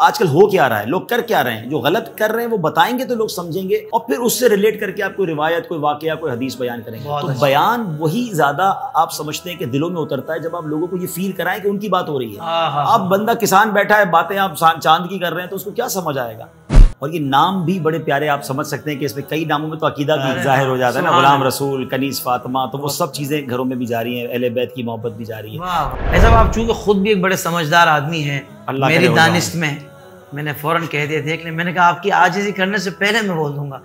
آج کل ہو کیا رہا ہے, لوگ کر کیا رہے ہیں, جو غلط کر رہے ہیں وہ بتائیں گے تو لوگ سمجھیں گے اور پھر اس سے ریلیٹ کر کے آپ کوئی روایت, کوئی واقعہ, کوئی حدیث بیان کریں گے. تو بیان وہی زیادہ آپ سمجھتے ہیں کہ دلوں میں اترتا ہے جب آپ لوگوں کو یہ فیل کرائیں کہ ان کی بات ہو رہی ہے. اب بندہ کسان بیٹھا ہے, باتیں آپ چاند کی کر رہے ہیں تو اس کو کیا سمجھ آئے گا. اور یہ نام بھی بڑے پیارے, آپ سمجھ سکتے ہیں کہ اس میں کئی ناموں میں تو عقیدہ بھی ظاہر ہو جاتا ہے نا, غلام رسول, کنیز فاطمہ, تو وہ سب چیزیں گھروں میں بھی جاری ہیں, اہل بیت کی محبت بھی جاری ہے. ایسا آپ چونکہ خود بھی ایک بڑے سمجھدار آدمی ہیں, میری دانست میں نے فوراً کہہ دیا دیکھ لیں, میں نے کہا آپ کی عاجزی کرنے سے پہلے میں بول دوں گا.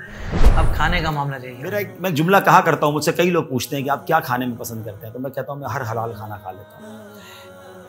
اب کھانے کا معاملہ چاہیے. میں جملہ کہا کرتا ہوں, مجھ سے کئی لوگ پوچھتے ہیں کہ آپ کیا کھانے میں پسند کرتے ہیں, تو میں کہتا ہوں میں ہر حلال کھانا کھا لیتا ہوں.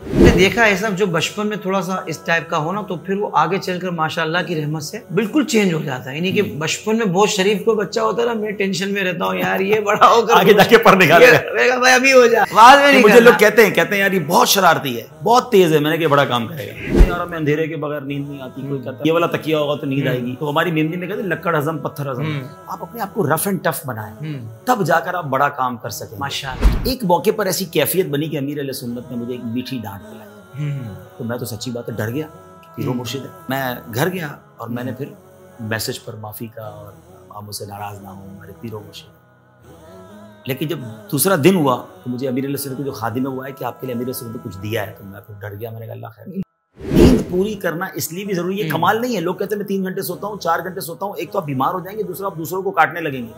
میں نے دیکھا ہے صاحب جو بچپن میں تھوڑا سا اس ٹائپ کا ہونا تو پھر وہ آگے چل کر ماشاءاللہ کی رحمت سے بالکل چینج ہو جاتا ہے. یعنی کہ بچپن میں بہت شریف کوئی بچہ ہوتا ہے نا, میں ٹینشن میں رہتا ہوں یار یہ بڑا ہو کر آگے جا کے پڑھ نکالے گا, میں کہا بھائی ابھی ہو جا, بعد میں نہیں. مجھے لوگ کہتے ہیں یار یہ بہت شرارتی ہے, بہت تیز ہے. میں نے کہ بڑا کام کرے گا یار, میں اندھیرے کے بغیر نیند نہیں آتی. کوئی کہتا ہے یہ والا تکیہ ہوگا تو نیند آئے گی. تو ہماری میمنی میں کہتے ہیں لکڑ ہضم پتھر ہضم. آپ اپنے آپ کو رف اینڈ ٹف بنائیں, تب جا کر آپ بڑا کام کر سکیں ماشاءاللہ. ایک موقع پر ایسی کیفیت بنی کہ امیر علیہ سنت نے مجھے ایک میٹھی ڈانٹ پلائی, تو میں تو سچی بات ہے ڈر گیا. پیرو مرشد ہے, میں گھر گیا اور میں نے پھر میسج پر معافی کا, اور آپ مجھ سے ناراض نہ ہوں ہمارے پیرو مرشد. لیکن جب دوسرا دن ہوا تو مجھے امیر علیہ سنت کو جو خادم ہوا ہے کہ آپ کے لیے امیر علیہ سنت نے کچھ دیا ہے, تو میں پھر ڈر گیا. میں نے کہا اللہ خیر. نیند پوری کرنا اس لیے بھی ضروری ہے, کمال نہیں ہے. لوگ کہتے ہیں میں 3 گھنٹے سوتا ہوں, 4 گھنٹے سوتا ہوں. ایک تو آپ بیمار ہو جائیں گے, دوسرا آپ دوسروں کو کاٹنے لگیں گے.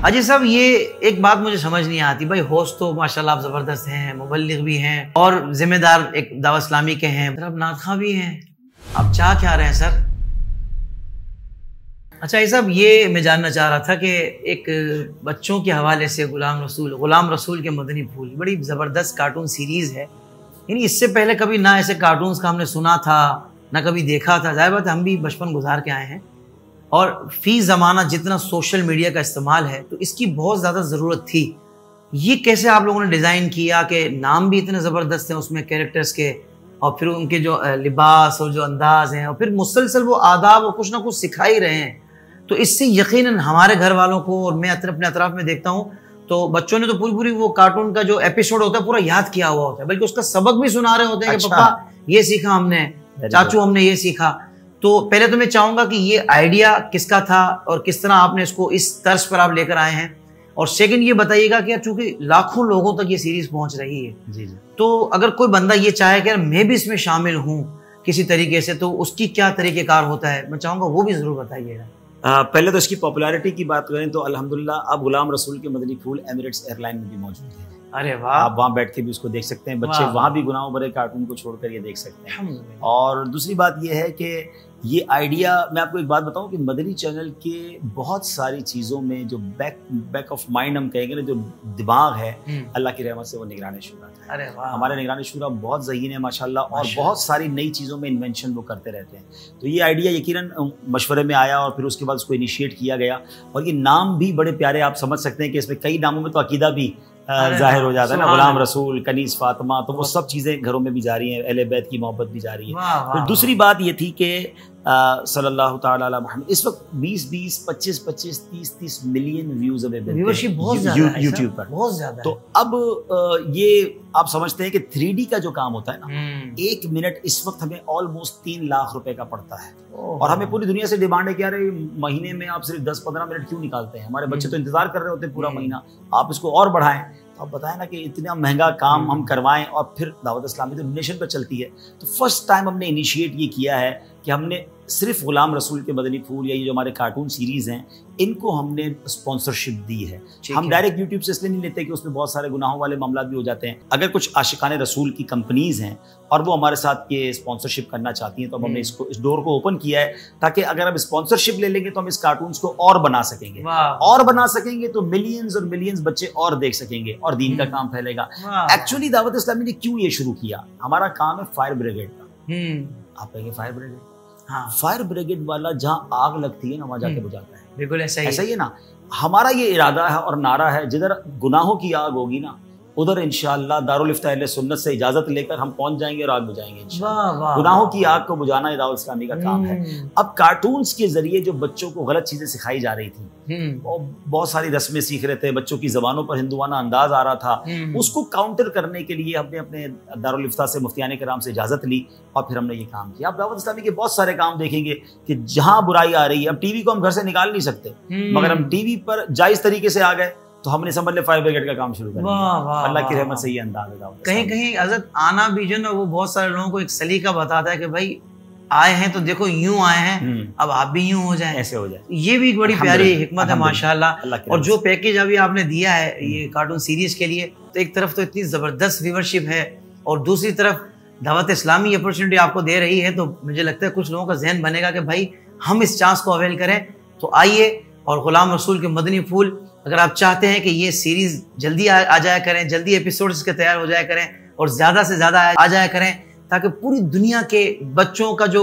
اجی صاحب یہ ایک بات مجھے سمجھ نہیں آتی, بھائی ہوسٹ تو ماشاءاللہ آپ زبردست ہیں, مبلغ بھی ہیں اور ذمہ دار ایک دعوت اسلامی کے ہیں, آپ نعت خواں بھی ہیں, آپ چاہ کیا رہے ہیں سر؟ اچھا یہ صاحب یہ میں جاننا چاہ رہا تھا کہ ایک بچوں کے حوالے سے غلام رسول کے مدنی پھول بڑی زبردست کارٹون سیریز ہے. یعنی اس سے پہلے کبھی نہ ایسے کارٹونز کا ہم نے سنا تھا نہ کبھی دیکھا تھا. ظاہر بات ہے ہم بھی بچپن گزار کے آئے ہیں, اور فی زمانہ جتنا سوشل میڈیا کا استعمال ہے تو اس کی بہت زیادہ ضرورت تھی. یہ کیسے آپ لوگوں نے ڈیزائن کیا کہ نام بھی اتنے زبردست ہیں اس میں کیریکٹرز کے, اور پھر ان کے جو لباس اور جو انداز ہیں, اور پھر مسلسل وہ آداب اور کچھ نہ کچھ سکھا ہی رہے ہیں. تو اس سے یقیناً ہمارے گھر والوں کو, اور میں اپنے اطراف میں دیکھتا ہوں تو بچوں نے تو پوری وہ کارٹون کا جو ایپیسوڈ ہوتا ہے پورا یاد کیا ہوا ہوتا ہے, بلکہ اس کا سبق بھی سنا رہے ہوتے ہیں کہ پپا یہ سیکھا ہم نے, چاچو ہم نے یہ سیکھا. تو پہلے تو میں چاہوں گا کہ یہ آئیڈیا کس کا تھا اور کس طرح آپ نے اس کو اس طرز پر آپ لے کر آئے ہیں, اور سیکنڈ یہ بتائیے گا کہ چونکہ لاکھوں لوگوں تک یہ سیریز پہنچ رہی ہے, تو اگر کوئی بندہ یہ چاہے کہ میں بھی اس میں شامل ہوں کسی طریقے سے, تو اس کی کیا طریقہ کار ہوتا ہے, میں چاہوں گا وہ بھی ضرور بتائیے گا. پہلے تو اس کی پاپولیرٹی کی بات کریں تو الحمدللہ اب غلام رسول کے مدنی پھول ایمریٹس ایئر لائن میں بھی موجود ہیں. ارے واہ, آپ وہاں بیٹھ کے بھی اس کو دیکھ سکتے ہیں, بچے وہاں بھی گناہوں بھرے کارٹون کو چھوڑ کر یہ دیکھ سکتے ہیں. اور دوسری بات یہ ہے کہ یہ آئیڈیا, میں آپ کو ایک بات بتاؤں کہ مدنی چینل کے بہت ساری چیزوں میں جو بیک آف مائنڈ ہم کہیں گے نا, جو دماغ ہے اللہ کی رحمت سے وہ نگران شورا ہے. ہمارے نگران شورا بہت ذہین ہے ماشاءاللہ, اور بہت ساری نئی چیزوں میں انوینشن وہ کرتے رہتے ہیں. تو یہ آئیڈیا یقیناً مشورے میں آیا اور پھر اس کے بعد اس کو انیشیٹ کیا گیا, اور یہ نام بھی بڑے پیارے, آپ سمجھ سکتے ہیں کہ اس میں کئی ناموں میں تو عقیدہ بھی ظاہر ہو جاتا ہے نا, غلام رسول, کنیز فاطمہ, تو وہ سب چیزیں گھروں میں بھی جاری ہیں, اہل بیت کی محبت بھی جاری ہے. پھر دوسری بات یہ تھی کہ صلی اللہ تعالی علی محمد, اس وقت 20 25 30 ملین ویوز یوٹیوب پر, بہت زیادہ. تو اب یہ آپ سمجھتے ہیں کہ 3D کا جو کام ہوتا ہے نا, 1 منٹ اس وقت ہمیں آلموسٹ 3 لاکھ روپے کا پڑتا ہے, اور ہمیں پوری دنیا سے ڈیمانڈ ہے کہ یار مہینے میں آپ صرف 10-15 منٹ کیوں نکالتے ہیں, ہمارے بچے تو انتظار کر رہے ہوتے ہیں پورا مہینہ, آپ اس کو اور بڑھائیں. تو آپ بتائیں نا کہ اتنا مہنگا کام ہم کروائیں, اور پھر دعوت اسلامی تو نیشن پر چلتی ہے. تو فرسٹ ٹائم ہم نے انیشیٹ یہ کیا ہے کہ ہم نے صرف غلام رسول کے مدنی پھول یا یہ جو ہمارے کارٹون سیریز ہیں ان کو ہم نے اسپانسرشپ دی ہے. ہم ڈائریکٹ یوٹیوب سے اس لیے نہیں لیتے کہ اس میں بہت سارے گناہوں والے معاملات بھی ہو جاتے ہیں. اگر کچھ عاشقان رسول کی کمپنیز ہیں اور وہ ہمارے ساتھ یہ اسپانسرشپ کرنا چاہتی ہیں, تو ہم نے اس ڈور کو اوپن کیا ہے, تاکہ اگر ہم اسپانسرشپ لے لیں گے تو ہم اس کارٹونز کو اور بنا سکیں گے, اور بنا سکیں گے تو ملینز اور ملینز بچے اور دیکھ سکیں گے, اور دین کا کام پھیلے گا. ایکچولی دعوت اسلامی نے کیوں یہ شروع کیا, ہمارا کام ہے فائر بریگیڈ کا. آپ کہیں گے فائر بریگیڈ, ہاں, فائر بریگیڈ والا جہاں آگ لگتی ہے نا وہاں جا کے بجھاتا ہے. بالکل ایسا ہی ہے نا. ہمارا یہ ارادہ ہے اور نعرہ ہے, جدھر گناہوں کی آگ ہوگی نا ادھر انشاءاللہ دارالفتہ اہل سنت سے اجازت لے کر ہم پہنچ جائیں گے اور آگ بجائیں گے انشاءاللہ۔ گناہوں کی آگ کو بجھانا یہ دعوت اسلامی کا کام ہے۔ اب کارٹونز کے ذریعے جو بچوں کو غلط چیزیں سکھائی جا رہی تھیں، بہت ساری رسمیں سیکھ رہے تھے، بچوں کی زبانوں پر ہندوانہ انداز آ رہا تھا، اس کو کاؤنٹر کرنے کے لیے ہم نے اپنے دارالفتہ سے مفتیان کرام سے اجازت لی اور پھر ہم نے یہ کام کیا۔ اب دعوت اسلامی کے بہت سارے کام دیکھیں گے کہ جہاں برائی آ رہی ہے، اب ٹی وی کو ہم گھر سے نکال نہیں سکتے، مگر ہم ٹی وی پر جائز طریقے سے آ گئے تو ہم نے سمجھ لے فائر بریگیڈ کا کام شروع کر دیا۔ اللہ کی رحمت سے یہ انداز ہے۔ کہیں کہیں حضرت آنا بھی جو نا وہ بہت سارے لوگوں کو ایک سلیقہ بتاتا ہے کہ بھائی آئے ہیں تو دیکھو یوں آئے ہیں، اب آپ بھی یوں ہو جائیں، ایسے ہو جائیں۔ یہ بھی ایک بڑی پیاری حکمت ہے ماشاءاللہ۔ اور جو پیکیج ابھی آپ نے دیا ہے یہ کارٹون سیریز کے لیے، تو ایک طرف تو اتنی زبردست ویورشپ ہے اور دوسری طرف دعوت اسلامی اپرچونٹی آپ کو دے رہی ہے، تو مجھے لگتا ہے کچھ لوگوں کا ذہن بنے گا کہ بھائی ہم اس چانس کو اویل کریں۔ تو آئیے اور غلام رسول کے مدنی پھول، اگر آپ چاہتے ہیں کہ یہ سیریز جلدی آ جایا کریں، جلدی ایپیسوڈز اس کے تیار ہو جایا کریں اور زیادہ سے زیادہ آ جایا کریں، تاکہ پوری دنیا کے بچوں کا جو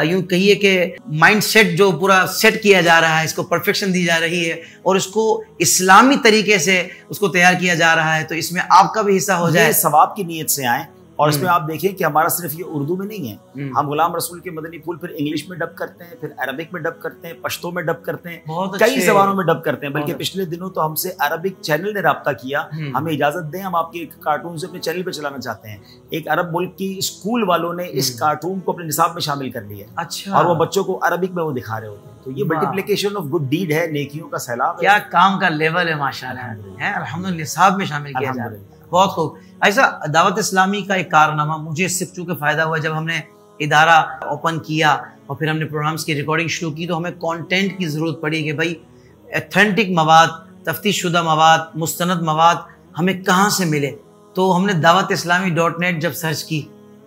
یوں کہیے کہ مائنڈ سیٹ جو پورا سیٹ کیا جا رہا ہے، اس کو پرفیکشن دی جا رہی ہے اور اس کو اسلامی طریقے سے اس کو تیار کیا جا رہا ہے، تو اس میں آپ کا بھی حصہ ہو جائے۔ ثواب کی نیت سے آئیں اور اس میں آپ دیکھیں کہ ہمارا صرف یہ اردو میں نہیں ہے، ہم غلام رسول کے مدنی پھول پھر انگلش میں ڈب کرتے ہیں، پھر عربک میں ڈب کرتے ہیں، پشتو میں ڈب کرتے ہیں، کئی زبانوں میں ڈب کرتے ہیں۔ بلکہ پچھلے دنوں تو ہم سے عربک چینل نے رابطہ کیا، ہمیں اجازت دیں ہم آپ کے کارٹون سے اپنے چینل پہ چلانا چاہتے ہیں۔ ایک عرب ملک کی اسکول والوں نے اس کارٹون کو اپنے نصاب میں شامل کر لیا، اور وہ بچوں کو عربک میں وہ دکھا رہے ہوتے ہیں۔ تو یہ ملٹیپلیکیشن آف گڈ ڈیڈ ہے، نیکیوں کا سیلاب ہے۔ کیا کام کا لیول ہے ماشاءاللہ، الحمدللہ نصاب میں شامل کیا جا رہا ہے، بہت خوب۔ ایسا دعوت اسلامی کا ایک کارنامہ مجھے اس سے چونکہ فائدہ ہوا، جب ہم نے ادارہ اوپن کیا اور پھر ہم نے پروگرامز کی ریکارڈنگ شروع کی، تو ہمیں کانٹینٹ کی ضرورت پڑی کہ بھائی ایتھینٹک مواد، تفتیش شدہ مواد، مستند مواد ہمیں کہاں سے ملے۔ تو ہم نے دعوت اسلامی .net جب سرچ کی،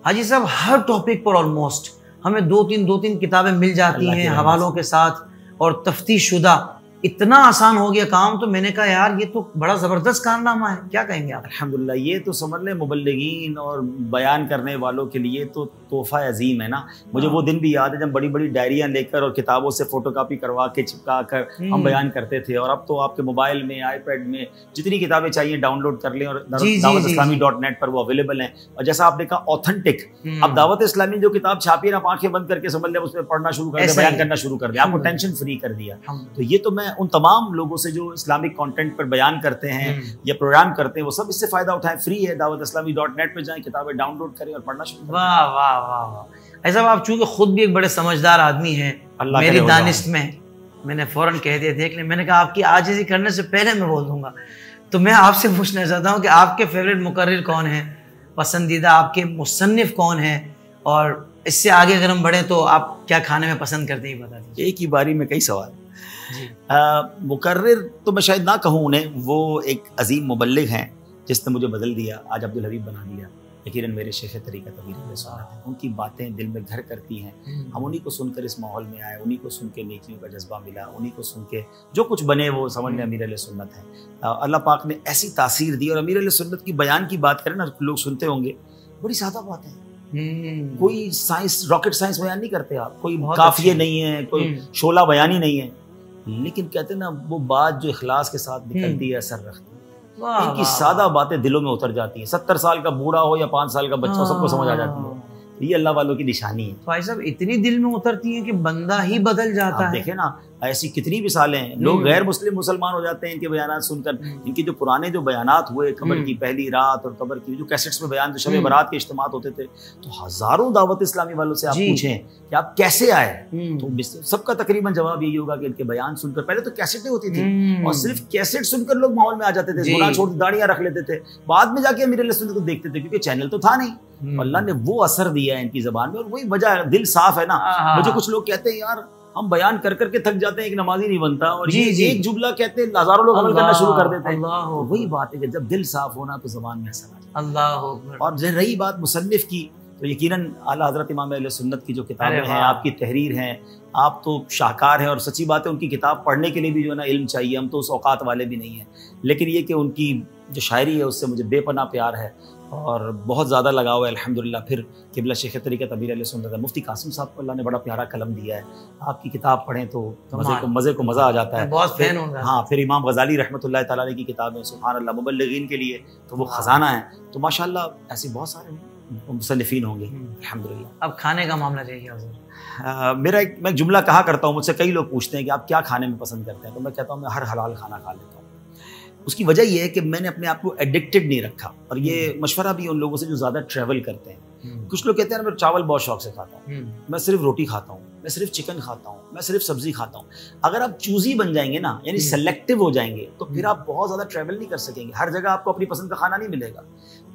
حاجی صاحب ہر ٹاپک پر آلموسٹ ہمیں دو تین کتابیں مل جاتی ہیں حوالوں کے ساتھ اور تفتیش شدہ۔ اتنا آسان ہو گیا کام، تو میں نے کہا یار یہ تو بڑا زبردست کارنامہ ہے، کیا کہیں گے آپ؟ الحمدللہ، یہ تو سمجھ لیں مبلغین اور بیان کرنے والوں کے لیے تو تحفہ عظیم ہے نا۔ مجھے وہ دن بھی یاد ہے جب بڑی بڑی ڈائریاں لے کر اور کتابوں سے فوٹو کاپی کروا کے چپکا کر ہم بیان کرتے تھے، اور اب تو آپ کے موبائل میں، آئی پیڈ میں جتنی کتابیں چاہیے ڈاؤن لوڈ کر لیں اور دعوت اسلامی .net پر وہ اویلیبل ہیں۔ اور جیسا آپ نے کہا اوتھنٹک، اب دعوت اسلامی جو کتاب چھاپی ہے نا، آنکھیں بند کر کے سمجھ لیں اس پہ پڑھنا شروع کر دیا، بیان کرنا شروع کر دیا، آپ کو ٹینشن فری کر دیا۔ تو یہ تو میں ان تمام لوگوں سے جو اسلامک کانٹینٹ پر بیان کرتے ہیں یا پروگرام کرتے ہیں، وہ سب اس سے فائدہ اٹھائیں، فری ہے، دعوت اسلامی .net پہ جائیں، کتابیں ڈاؤن لوڈ کریں اور پڑھنا شروع کریں۔ واہ واہ واہ! ایسا آپ چونکہ خود بھی ایک بڑے سمجھدار آدمی ہیں، میری دانست میں نے فوراً کہہ دیا، دیکھ لیں، میں نے کہا آپ کی عاجزی کرنے سے پہلے میں بول دوں گا، تو میں آپ سے پوچھنا چاہتا ہوں کہ آپ کے فیوریٹ مقرر کون ہیں، پسندیدہ آپ کے مصنف کون ہیں، اور اس سے آگے اگر ہم بڑھیں تو آپ کیا کھانے میں پسند کرتے ہیں، بتا دیجیے۔ ایک ہی باری میں کئی سوال۔ مقرر تو میں شاید نہ کہوں انہیں، وہ ایک عظیم مبلغ ہیں جس نے مجھے بدل دیا، آج عبدالحبیب بنا دیا، یقیناً میرے شیخ طریقہ طویل علیہ سنت ہیں۔ ان کی باتیں دل میں گھر کرتی ہیں، ہم انہی کو سن کر اس ماحول میں آئے، انہی کو سن کے نیکیوں کا جذبہ ملا، انہی کو سن کے جو کچھ بنے وہ سمجھ لیں امیر علیہ سنت ہے۔ اللہ پاک نے ایسی تاثیر دی، اور امیر علیہ سنت کی بیان کی بات کریں نا، لوگ سنتے ہوں گے، بڑی سادہ بات ہے، کوئی سائنس، راکٹ سائنس بیان نہیں کرتے آپ، کوئی قافیے نہیں ہے، کوئی شعلہ بیانی نہیں ہے، لیکن کہتے ہیں نا وہ بات جو اخلاص کے ساتھ نکلتی ہے اثر رکھتی ہے۔ ان کی سادہ باتیں دلوں میں اتر جاتی ہیں، 70 سال کا بوڑھا ہو یا 5 سال کا بچہ، سب کو سمجھ آ جاتی ہے۔ یہ اللہ والوں کی نشانی ہے بھائی صاحب، اتنی دل میں اترتی ہیں کہ بندہ ہی بدل جاتا ہے۔ دیکھیں نا ایسی کتنی مثالیں ہیں، لوگ غیر مسلم مسلمان ہو جاتے ہیں ان کے بیانات سن کر۔ ان کے جو پرانے جو بیانات ہوئے، قبر کی پہلی رات اور قبر کی جو کیسٹس میں بیان، جو شب برات کے اجتماعات ہوتے تھے، تو ہزاروں دعوت اسلامی والوں سے آپ پوچھیں کہ آپ کیسے آئے، تو سب کا تقریباً جواب یہی ہوگا کہ ان کے بیان سن کر، پہلے تو کیسٹیں ہوتی تھی اور صرف کیسٹ سن کر لوگ ماحول میں آ جاتے تھے، گناہ چھوڑ داڑیاں رکھ لیتے تھے، بعد میں جا کے امیر علیہ سنت کو دیکھتے تھے، کیونکہ چینل تو تھا نہیں۔ اللہ نے وہ اثر دیا ہے ان کی زبان میں، اور وہی وجہ ہے، دل صاف ہے نا۔ مجھے کچھ لوگ کہتے ہیں یار ہم بیان کر کر کے تھک جاتے ہیں، ایک نمازی نہیں بنتا، اور یہ ایک جملہ کہتے ہیں ہزاروں لوگ عمل کرنا شروع کر دیتے ہیں۔ وہی بات ہے کہ جب دل صاف ہونا تو زبان میں اثر آ جاتا ہے۔ اللہ۔ اور رہی بات مصنف کی، تو یقیناً اعلیٰ حضرت امام اہل سنت کی جو کتابیں ہیں، آپ کی تحریر ہیں، آپ تو شاہکار ہیں، اور سچی بات ہے ان کی کتاب پڑھنے کے لیے بھی جو ہے نا علم چاہیے، ہم تو اس اوقات والے بھی نہیں ہیں، لیکن یہ کہ ان کی جو شاعری ہے اس سے مجھے بے پناہ پیار ہے۔ اور بہت زیادہ لگاؤ ہے الحمدللہ. پھر قبلہ شیخ طریقت امیر علیہ سنت مفتی قاسم صاحب کو اللہ نے بڑا پیارا قلم دیا ہے. آپ کی کتاب پڑھیں تو مزے کو مزہ آ جاتا ہے. بہت فین ہوں گا. ہاں پھر امام غزالی رحمۃ اللہ تعالیٰ علیہ کی کتابیں سبحان اللہ مبلغین کے لیے تو وہ خزانہ ہے. تو ماشاء اللہ ایسے بہت سارے مصنفین ہوں گے الحمدللہ. اب کھانے کا معاملہ رہ گیا حضور. میں ایک جملہ کہا کرتا ہوں, مجھ سے کئی لوگ پوچھتے ہیں کہ آپ کیا کھانے میں پسند کرتے ہیں, تو میں کہتا ہوں میں ہر حلال کھانا کھا لیتا ہوں. اس کی وجہ یہ ہے کہ میں نے اپنے آپ کو ایڈکٹڈ نہیں رکھا, اور یہ مشورہ بھی ان لوگوں سے جو زیادہ ٹریول کرتے ہیں. کچھ لوگ کہتے ہیں میں چاول بہت شوق سے کھاتا ہوں, میں صرف روٹی کھاتا ہوں, میں صرف چکن کھاتا ہوں, میں صرف سبزی کھاتا ہوں. اگر آپ چوزی بن جائیں گے نا, یعنی سلیکٹو ہو جائیں گے, تو پھر آپ بہت زیادہ ٹریول نہیں کر سکیں گے. ہر جگہ آپ کو اپنی پسند کا کھانا نہیں ملے گا.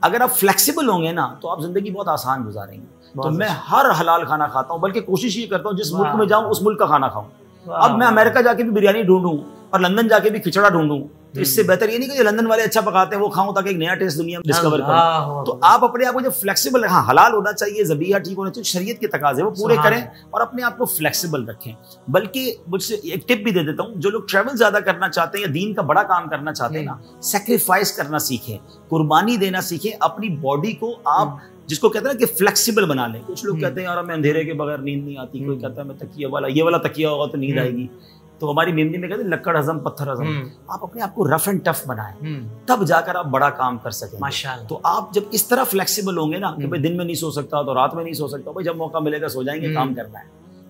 اگر آپ فلیکسیبل ہوں گے نا تو آپ زندگی بہت آسان گزاریں گے. تو میں ہر حلال کھانا کھاتا ہوں, بلکہ کوشش یہ کرتا ہوں جس ملک میں جاؤں اس ملک کا کھانا کھاؤں. اب میں امریکہ جا کے بھی بریانی ڈھونڈوں اور لندن جا کے بھی کھچڑا ڈھونڈوں, تو اس سے بہتر یہ نہیں کہ جو لندن والے اچھا پکاتے ہیں وہ کھاؤں تاکہ ایک نیا ٹیسٹ دنیا میں ڈسکور کروں. تو آپ اپنے آپ کو جو فلیکسیبل, ہاں حلال ہونا چاہیے, ذبیحہ ٹھیک ہونا چاہیے, شریعت کے تقاضے وہ پورے کریں اور اپنے آپ کو فلیکسیبل رکھیں. بلکہ مجھ سے ایک ٹپ بھی دے دیتا ہوں, جو لوگ ٹریول زیادہ کرنا چاہتے ہیں یا دین کا بڑا کام کرنا چاہتے ہیں نا, سیکریفائس کرنا سیکھیں, قربانی دینا سیکھیں. اپنی باڈی کو آپ جس کو کہتے ہیں کہ فلیکسیبل بنا لیں. کچھ لوگ کہتے ہیں یار ہمیں اندھیرے کے بغیر نیند نہیں آتی, کوئی کہتا ہے میں تکیہ والا, یہ والا تکیہ ہوگا تو نیند آئے گی. تو ہماری میمنی میں کہتے ہیں لکڑ ہضم پتھر ہضم. آپ اپنے آپ کو رف اینڈ ٹف بنائیں, تب جا کر آپ بڑا کام کر سکیں ماشاءاللہ. تو آپ جب اس طرح فلیکسیبل ہوں گے نا کہ بھائی دن میں نہیں سو سکتا تو رات میں نہیں سو سکتا, بھائی جب موقع ملے گا سو جائیں گے, کام کرنا ہے.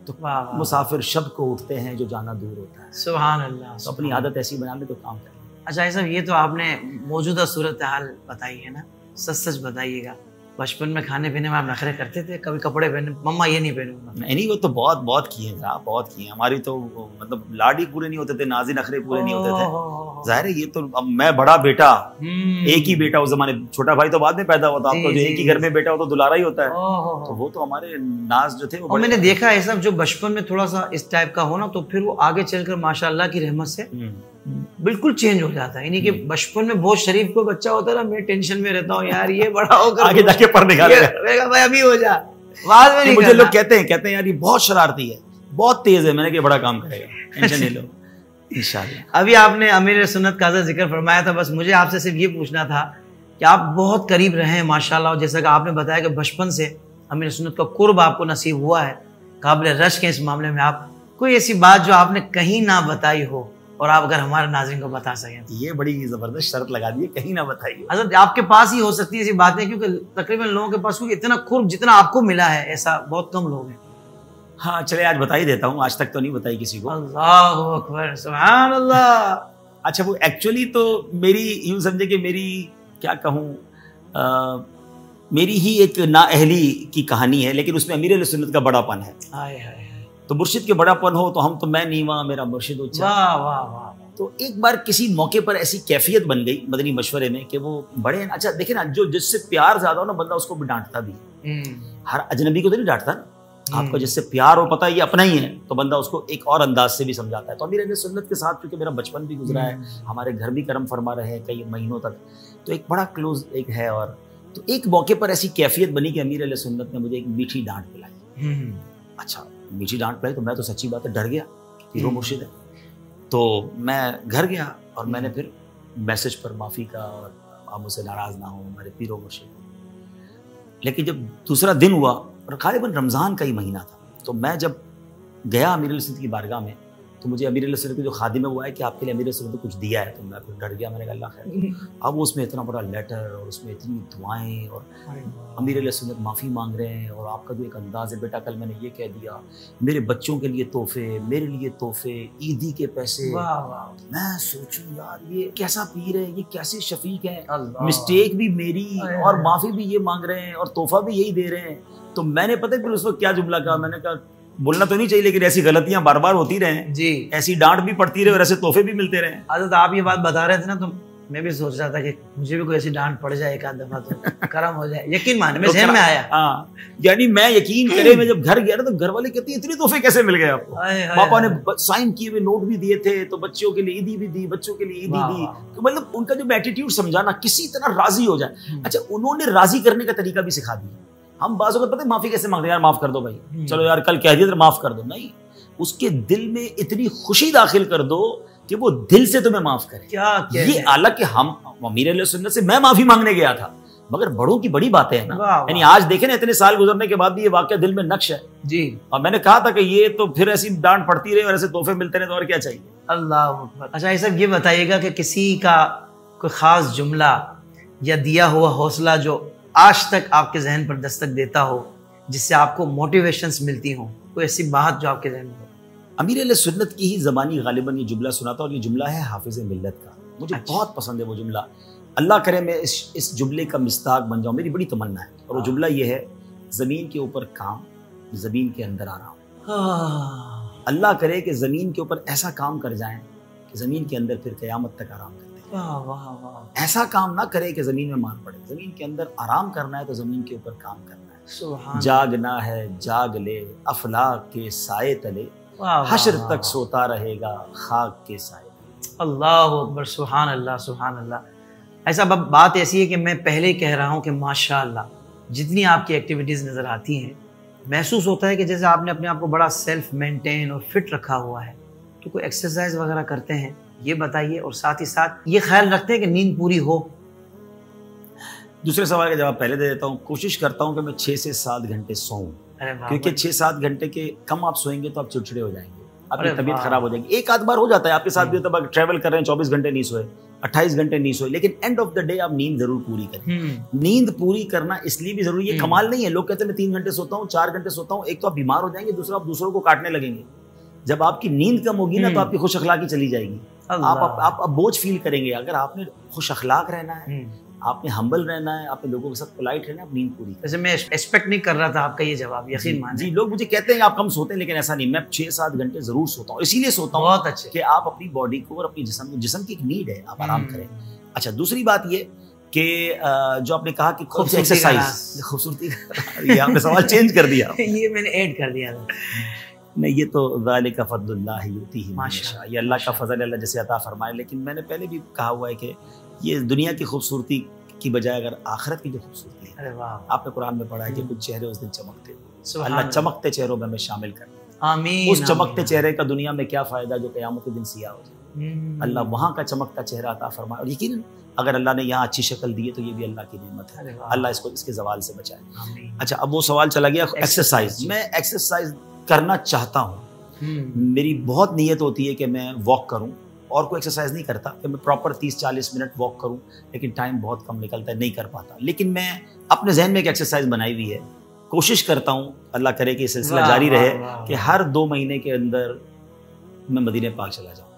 تو مسافر شب کو اٹھتے ہیں جو جانا دور ہوتا ہے. سبحان اللہ. تو اپنی عادت ایسی بنا لیں تو کام کریں. اچھا صاحب, یہ تو آپ نے موجودہ صورتحال بتائی ہے نا, سچ بتائیے گا, بچپن میں کھانے پینے میں آپ نخرے کرتے تھے؟ کبھی کپڑے پہنے مما یہ نہیں پہنوں گا؟ نہیں, وہ تو بہت کیے ہیں جناب, بہت کیے ہیں. ہماری تو مطلب لاڈی پورے نہیں ہوتے تھے, نازی نخرے پورے نہیں ہوتے تھے. ظاہر ہے یہ تو اب میں بڑا بیٹا, ایک ہی بیٹا اس زمانے, چھوٹا بھائی تو بعد میں پیدا ہوتا, آپ کو جو ایک ہی گھر میں بیٹا ہو تو دلارا ہی ہوتا ہے. تو وہ تو ہمارے ناز جو تھے وہ, میں نے دیکھا ہے سب جو بچپن میں تھوڑا سا اس ٹائپ کا ہو نا, تو پھر وہ آگے چل کر ماشاءاللہ کی رحمت سے بالکل چینج ہو جاتا ہے. یعنی کہ بچپن میں بہت شریف کوئی بچہ ہوتا ہے نا, میں ٹینشن میں رہتا ہوں یار یہ بڑا ہو کر آگے جا کے پڑھ نکالے گا, بھائی ابھی ہو جا, بعد میں نہیں. مجھے لوگ کہتے ہیں یار یہ بہت شرارتی ہے, بہت تیز ہے. میں نے کہ بڑا کام کرے گا, ٹینشن نہیں لو انشاءاللہ. ابھی آپ نے امیر سنت کا ذکر فرمایا تھا, بس مجھے آپ سے صرف یہ پوچھنا تھا کہ آپ بہت قریب رہے ہیں ماشاءاللہ, اور جیسا کہ آپ نے بتایا کہ بچپن سے امیر سنت کا قرب آپ کو نصیب ہوا ہے, قابل رشک ہے اس معاملے میں. آپ کوئی ایسی بات جو آپ نے کہیں نہ بتائی ہو اور آپ اگر ہمارے ناظرین کو بتا سکیں؟ یہ بڑی زبردست شرط لگا دی ہے, کہیں نہ بتائیے. حضرت آپ کے پاس ہی ہو سکتی ہے ایسی باتیں, کیونکہ تقریباً لوگوں کے پاس کیونکہ اتنا قرب جتنا آپ کو ملا ہے ایسا بہت کم لوگ ہیں. ہاں چلے آج بتا ہی دیتا ہوں, آج تک تو نہیں بتائی کسی کو. اللہ اکبر, سبحان اللہ. اچھا وہ ایکچولی تو میری یوں سمجھے کہ میری کیا کہوں, میری ہی ایک نااہلی کی کہانی ہے, لیکن اس میں امیر علیہ سنت کا بڑا پن ہے. تو مرشد کے بڑا پن ہو تو ہم تو میں نیواں میرا مرشد اونچا. واہ واہ واہ. تو ایک بار کسی موقع پر ایسی کیفیت بن گئی مدنی مشورے میں کہ وہ بڑے, اچھا دیکھیں نا, جو جس سے پیار زیادہ ہو نا بندہ اس کو بھی ڈانٹتا بھی. ہر اجنبی کو تو نہیں ڈانٹتا نا, آپ کا جس سے پیار ہو, پتہ ہے یہ اپنا ہی ہے, تو بندہ اس کو ایک اور انداز سے بھی سمجھاتا ہے. تو امیر علیہ سنت کے ساتھ کیونکہ میرا بچپن بھی گزرا ہے, ہمارے گھر بھی کرم فرما رہے ہیں کئی مہینوں تک, تو ایک بڑا کلوز ایک ہے. اور تو ایک موقع پر ایسی کیفیت بنی کہ امیر علیہ سنت نے مجھے ایک میٹھی ڈانٹ پلائی. اچھا میٹھی ڈانٹ پلائی تو میں تو سچی بات ہے ڈر گیا, پیرو مرشد ہے. تو میں گھر گیا اور میں نے پھر میسج پر معافی کا, اور آپ مجھ سے ناراض نہ ہوں, ہمارے پیرو مرشد. لیکن جب دوسرا دن ہوا اور غالباً رمضان کا ہی مہینہ تھا, تو میں جب گیا امیر علیہ سنت کی بارگاہ میں, تو مجھے امیر علیہ سنت کے جو خادم ہے وہ ہے کہ آپ کے لیے امیر علیہ سنت نے کچھ دیا ہے. تو میں پھر ڈر گیا, میں نے کہا اللہ خیر. اب اس میں اتنا بڑا لیٹر اور اس میں اتنی دعائیں, اور امیر علیہ سنت معافی مانگ رہے ہیں, اور آپ کا جو ایک انداز ہے, بیٹا کل میں نے یہ کہہ دیا, میرے بچوں کے لیے تحفے, میرے لیے تحفے, عیدی کے پیسے. میں سوچوں یار یہ کیسا پیر ہے, یہ کیسے شفیق ہے, مسٹیک بھی میری اور معافی بھی یہ مانگ رہے ہیں اور تحفہ بھی یہی دے رہے ہیں. تو میں نے پتہ پھر اس وقت کیا جملہ کہا, میں نے کہا بولنا تو نہیں چاہیے لیکن ایسی غلطیاں بار بار ہوتی رہیں جی, ایسی ڈانٹ بھی پڑتی رہے اور ایسے تحفے بھی ملتے رہیں. حضرت آپ یہ بات بتا رہے تھے نا, تو میں بھی سوچ رہا تھا کہ مجھے بھی کوئی ایسی ڈانٹ پڑ جائے ایک آدھ دفعہ تو کرم ہو جائے. یقین مانے میں ذہن میں آیا. ہاں یعنی میں یقین کرے, میں جب گھر گیا نا تو گھر والے کہتے ہیں اتنے تحفے کیسے مل گئے آپ کو. پاپا نے سائن کیے ہوئے نوٹ بھی دیے تھے, تو بچوں کے لیے عیدی بھی دی, بچوں کے لیے عیدی دی. تو مطلب ان کا جو ایٹیٹیوڈ سمجھانا, کسی طرح راضی ہو جائے. اچھا انہوں نے راضی کرنے کا طریقہ بھی سکھا دیا. ہم بعض اوقات پتہ ہے معافی کیسے مانگتے ہیں, یار معاف کر دو بھائی, چلو یار کل کہہ دیا تو معاف کر دو. نہیں, اس کے دل میں اتنی خوشی داخل کر دو کہ وہ دل سے تمہیں معاف کرے. یہ حالانکہ ہم امیر علیہ سنت سے میں معافی مانگنے گیا تھا, مگر بڑوں کی بڑی باتیں ہیں نا. یعنی آج دیکھیں نا اتنے سال گزرنے کے بعد بھی یہ واقعہ دل میں نقش ہے جی. اور میں نے کہا تھا کہ یہ تو پھر ایسی ڈانٹ پڑتی رہے اور ایسے تحفے ملتے رہے تو اور کیا چاہیے. اللہ اکبر. اچھا یہ سب یہ بتائیے گا کہ کسی کا کوئی خاص جملہ یا دیا ہوا حوصلہ جو آج تک آپ کے ذہن پر دستک دیتا ہو, جس سے آپ کو موٹیویشنز ملتی ہوں, کوئی ایسی بات جو آپ کے ذہن میں ہو؟ امیر اہل سنت کی ہی زبانی غالباً یہ جملہ سناتا, اور یہ جملہ ہے حافظ ملت کا. مجھے بہت پسند ہے وہ جملہ. اللہ کرے میں اس جملے کا مصداق بن جاؤں, میری بڑی تمنا ہے. اور وہ جملہ یہ ہے, زمین کے اوپر کام, زمین کے اندر آرام. اللہ کرے کہ زمین کے اوپر ایسا کام کر جائیں کہ زمین کے اندر پھر قیامت تک آرام کرتے ہیں. ایسا کام نہ کرے کہ زمین میں مار پڑے. زمین کے اندر آرام کرنا ہے تو زمین کے اوپر کام کرنا ہے. جاگنا ہے جاگ لے افلاک کے سائے تلے, حشر تک سوتا رہے گا خاک کے سائے. اللہ اکبر. سبحان اللہ سبحان اللہ. ایسا بات ایسی ہے کہ میں پہلے ہی کہہ رہا ہوں کہ ماشاءاللہ جتنی آپ کی ایکٹیویٹیز نظر آتی ہیں, محسوس ہوتا ہے کہ جیسے آپ نے اپنے آپ کو بڑا سیلف مینٹین اور فٹ رکھا ہوا ہے. تو کوئی ایکسرسائز وغیرہ کرتے ہیں یہ بتائیے, اور ساتھ ہی ساتھ یہ خیال رکھتے ہیں کہ نیند پوری ہو. دوسرے سوال کا جواب پہلے دے دیتا ہوں. کوشش کرتا ہوں کہ میں 6 سے 7 گھنٹے سوؤں, کیونکہ 6-7 گھنٹے کے کم آپ سوئیں گے تو آپ چڑچڑے ہو جائیں گے, آپ کی طبیعت خراب ہو جائے گی. ایک آدھ بار ہو جاتا ہے آپ کے ساتھ بھی ہوتا ہے, ٹریول کر رہے ہیں 24 گھنٹے نہیں سوئے, 28 گھنٹے نہیں سوئے, لیکن اینڈ آف دا ڈے آپ نیند ضرور پوری کریں. نیند پوری کرنا اس لیے بھی ضروری ہے, کمال نہیں ہے. لوگ کہتے ہیں میں 3 گھنٹے سوتا ہوں, 4 گھنٹے سوتا ہوں. ایک تو آپ بیمار ہو جائیں گے, دوسرا آپ دوسروں کو کاٹنے لگیں گے. جب آپ کی نیند کم ہوگی نا تو آپ کی خوش اخلاقی چلی جائے گی, آپ بوجھ فیل کریں گے. اگر آپ نے خوش اخلاق رہنا ہے, آپ نے ہمبل رہنا ہے, آپ نے لوگوں کے ساتھ پولائٹ رہنا ہے, آپ نیند پوری. ویسے میں ایکسپیکٹ نہیں کر رہا تھا آپ کا یہ جواب, یقین مانیں. جی لوگ مجھے کہتے ہیں کہ آپ کم سوتے ہیں, لیکن ایسا نہیں. میں 6-7 گھنٹے ضرور سوتا ہوں. اسی لیے سوتا ہوں بہت اچھے کہ آپ اپنی باڈی کو اور اپنی جسم کی ایک نیڈ ہے, آپ آرام کریں. اچھا دوسری بات یہ کہ جو آپ نے کہا کہ خوبصورتی, یہ آپ نے سوال چینج کر دیا. یہ میں نے ایڈ کر دیا. نہیں, یہ تو ذالک فضل اللہ یؤتیہ من یشاء, یہ اللہ کا فضل ہے, اللہ جسے عطا فرمائے. لیکن میں نے پہلے بھی کہا ہوا ہے کہ یہ دنیا کی خوبصورتی کی بجائے اگر آخرت کی جو خوبصورتی ہے, آپ نے قرآن میں پڑھا ہے کہ کچھ چہرے اس دن چمکتے, اللہ چمکتے چہروں میں شامل کر. آمین. اس چمکتے چہرے کا دنیا میں کیا فائدہ جو قیامت کے دن سیاہ ہو جائے. اللہ وہاں کا چمکتا چہرہ عطا فرمائے. اور یقیناً اگر اللہ نے یہاں اچھی شکل دی ہے تو یہ بھی اللہ کی نعمت ہے. اللہ اس کے زوال سے بچائے. اچھا اب وہ سوال چلا گیا ایکسرسائز. میں ایکسرسائز کرنا چاہتا ہوں, میری بہت نیت ہوتی ہے کہ میں واک کروں, اور کوئی ایکسرسائز نہیں کرتا کہ میں پراپر 30-40 منٹ واک کروں, لیکن ٹائم بہت کم نکلتا ہے, نہیں کر پاتا. لیکن میں اپنے ذہن میں ایک ایکسرسائز بنائی ہوئی ہے, کوشش کرتا ہوں, اللہ کرے کہ یہ سلسلہ جاری رہے, کہ ہر 2 مہینے کے اندر میں مدینہ پاک چلا جاؤں,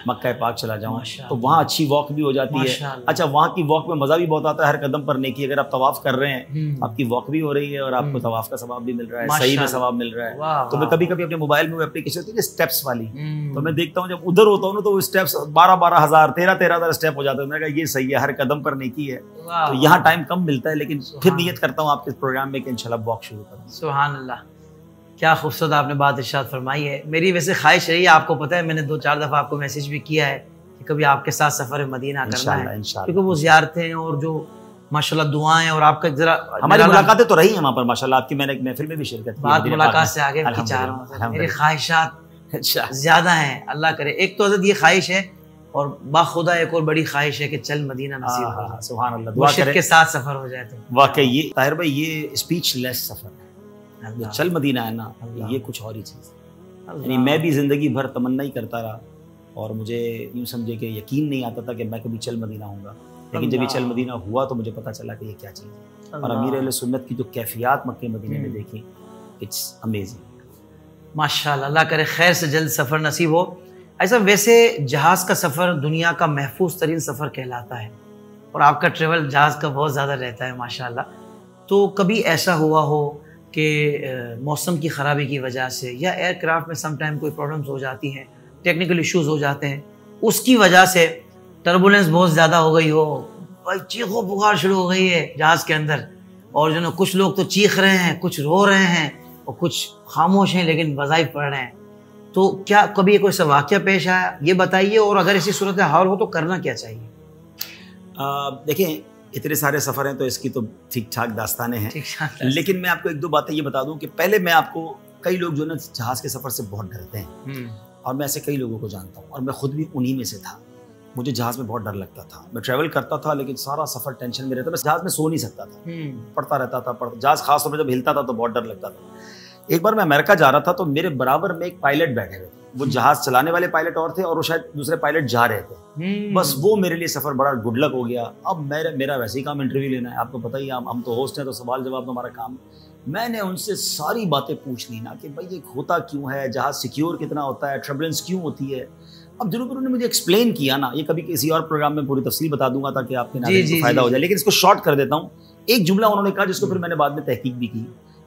مکہ پاک چلا جاؤں, تو وہاں اچھی واک بھی ہو جاتی ہے. اچھا وہاں کی واک میں مزہ بھی بہت آتا ہے, ہر قدم پر نیکی. اگر آپ طواف کر رہے ہیں آپ کی واک بھی ہو رہی ہے اور آپ کو طواف کا ثواب بھی مل رہا ہے, صحیح میں ثواب مل رہا ہے. تو میں کبھی کبھی اپنے موبائل میں وہ اپلیکیشن ہوتی ہے اسٹیپس والی, تو میں دیکھتا ہوں جب ادھر ہوتا ہوں نا تو وہ اسٹیپس 12,000 13,000 اسٹیپ ہو جاتے ہیں. میں کہا یہ صحیح ہے, ہر قدم پر نیکی ہے. تو یہاں ٹائم کم ملتا ہے, لیکن پھر نیت کرتا ہوں آپ کے پروگرام میں کہ انشاءاللہ واک شروع کروں. سبحان اللہ, کیا خوبصورت آپ نے بات ارشاد فرمائی ہے. میری ویسے خواہش رہی ہے, آپ کو پتہ ہے میں نے 2-4 دفعہ آپ کو میسج بھی کیا ہے کہ کبھی آپ کے ساتھ سفر مدینہ کرنا ہے, کیونکہ وہ زیارتیں اور جو ماشاءاللہ دعائیں, اور آپ کا ذرا ہماری ملاقاتیں تو رہی ہیں وہاں پر ماشاءاللہ. آپ کی میں نے ایک محفل میں بھی شرکت کی, بات ملاقات سے آگے بھی چاہ رہا ہوں. میری خواہشات زیادہ ہیں, اللہ کرے. ایک تو حضرت یہ خواہش ہے, اور باخدا ایک اور بڑی خواہش ہے کہ چل مدینہ نصیب ہو جائے. سبحان اللہ, دعا کرے کے ساتھ سفر ہو جائے. تو واقعی یہ طاہر بھائی یہ اسپیچ لیس سفر ہے, چل مدینہ ہے نا, یہ کچھ اور ہی چیز ہے. یعنی میں بھی زندگی بھر تمنا ہی کرتا رہا, اور مجھے یوں سمجھے کہ یقین نہیں آتا تھا کہ میں کبھی چل مدینہ ہوں گا, لیکن جب یہ چل مدینہ ہوا تو مجھے پتا چلا کہ یہ کیا چیز ہے. اور امیر اہل سنت کی جو کیفیات مکہ مدینہ میں دیکھی, اٹس امیزنگ. ماشاءاللہ, اللہ کرے خیر سے جلد سفر نصیب ہو. ایسا ویسے جہاز کا سفر دنیا کا محفوظ ترین سفر کہلاتا ہے, اور آپ کا ٹریول جہاز کا بہت زیادہ رہتا ہے ماشاءاللہ. تو کبھی ایسا ہوا ہو کہ موسم کی خرابی کی وجہ سے, یا ایئر کرافٹ میں سم ٹائم کوئی پرابلمس ہو جاتی ہیں, ٹیکنیکل ایشوز ہو جاتے ہیں, اس کی وجہ سے ٹربولنس بہت زیادہ ہو گئی ہو, بھائی چیخ و پکار شروع ہو گئی ہے جہاز کے اندر, اور جو نا کچھ لوگ تو چیخ رہے ہیں, کچھ رو رہے ہیں, اور کچھ خاموش ہیں لیکن وظائف پڑھ رہے ہیں, تو کیا کبھی کوئی سا واقعہ پیش آیا, یہ بتائیے. اور اگر ایسی صورت حال ہو تو کرنا کیا چاہیے؟ دیکھیں اتنے سارے سفر ہیں تو اس کی تو ٹھیک ٹھاک داستانیں ہیں, لیکن میں آپ کو 1-2 باتیں یہ بتا دوں کہ پہلے میں آپ کو, کئی لوگ جو نا جہاز کے سفر سے بہت ڈرتے ہیں, اور میں ایسے کئی لوگوں کو جانتا ہوں, اور میں خود بھی انہی میں سے تھا. مجھے جہاز میں بہت ڈر لگتا تھا. میں ٹریول کرتا تھا لیکن سارا سفر ٹینشن میں رہتا. میں جہاز میں سو نہیں سکتا تھا, پڑھتا رہتا تھا. جہاز خاص طور پہ جب ہلتا تھا تو بہت ڈر لگتا تھا. ایک بار میں امریکہ جا رہا تھا تو میرے برابر میں ایک پائلٹ بیٹھے ہوئے تھے. وہ جہاز چلانے والے پائلٹ اور تھے اور وہ شاید دوسرے پائلٹ جا رہے تھے. بس وہ میرے لیے سفر بڑا گڈ لک ہو گیا. اب میرا ویسے ہی کام انٹرویو لینا ہے, آپ کو پتہ ہی ہے ہم تو ہوسٹ ہیں تو سوال جواب تو ہمارا کام ہے. میں نے ان سے ساری باتیں پوچھ لی نا کہ بھائی یہ ہوتا کیوں ہے, جہاز سیکیور کتنا ہوتا ہے, ٹربلنس کیوں ہوتی ہے. اب ضرور انہوں نے مجھے ایکسپلین کیا نا, یہ کبھی کسی اور پروگرام میں پوری تفصیل بتا دوں گا تاکہ آپ کے ناظرین کو فائدہ ہو جائے, لیکن اس کو شارٹ کر دیتا ہوں. ایک جملہ انہوں نے کہا جس کو پھر میں نے بعد میں تحقیق بھی کی.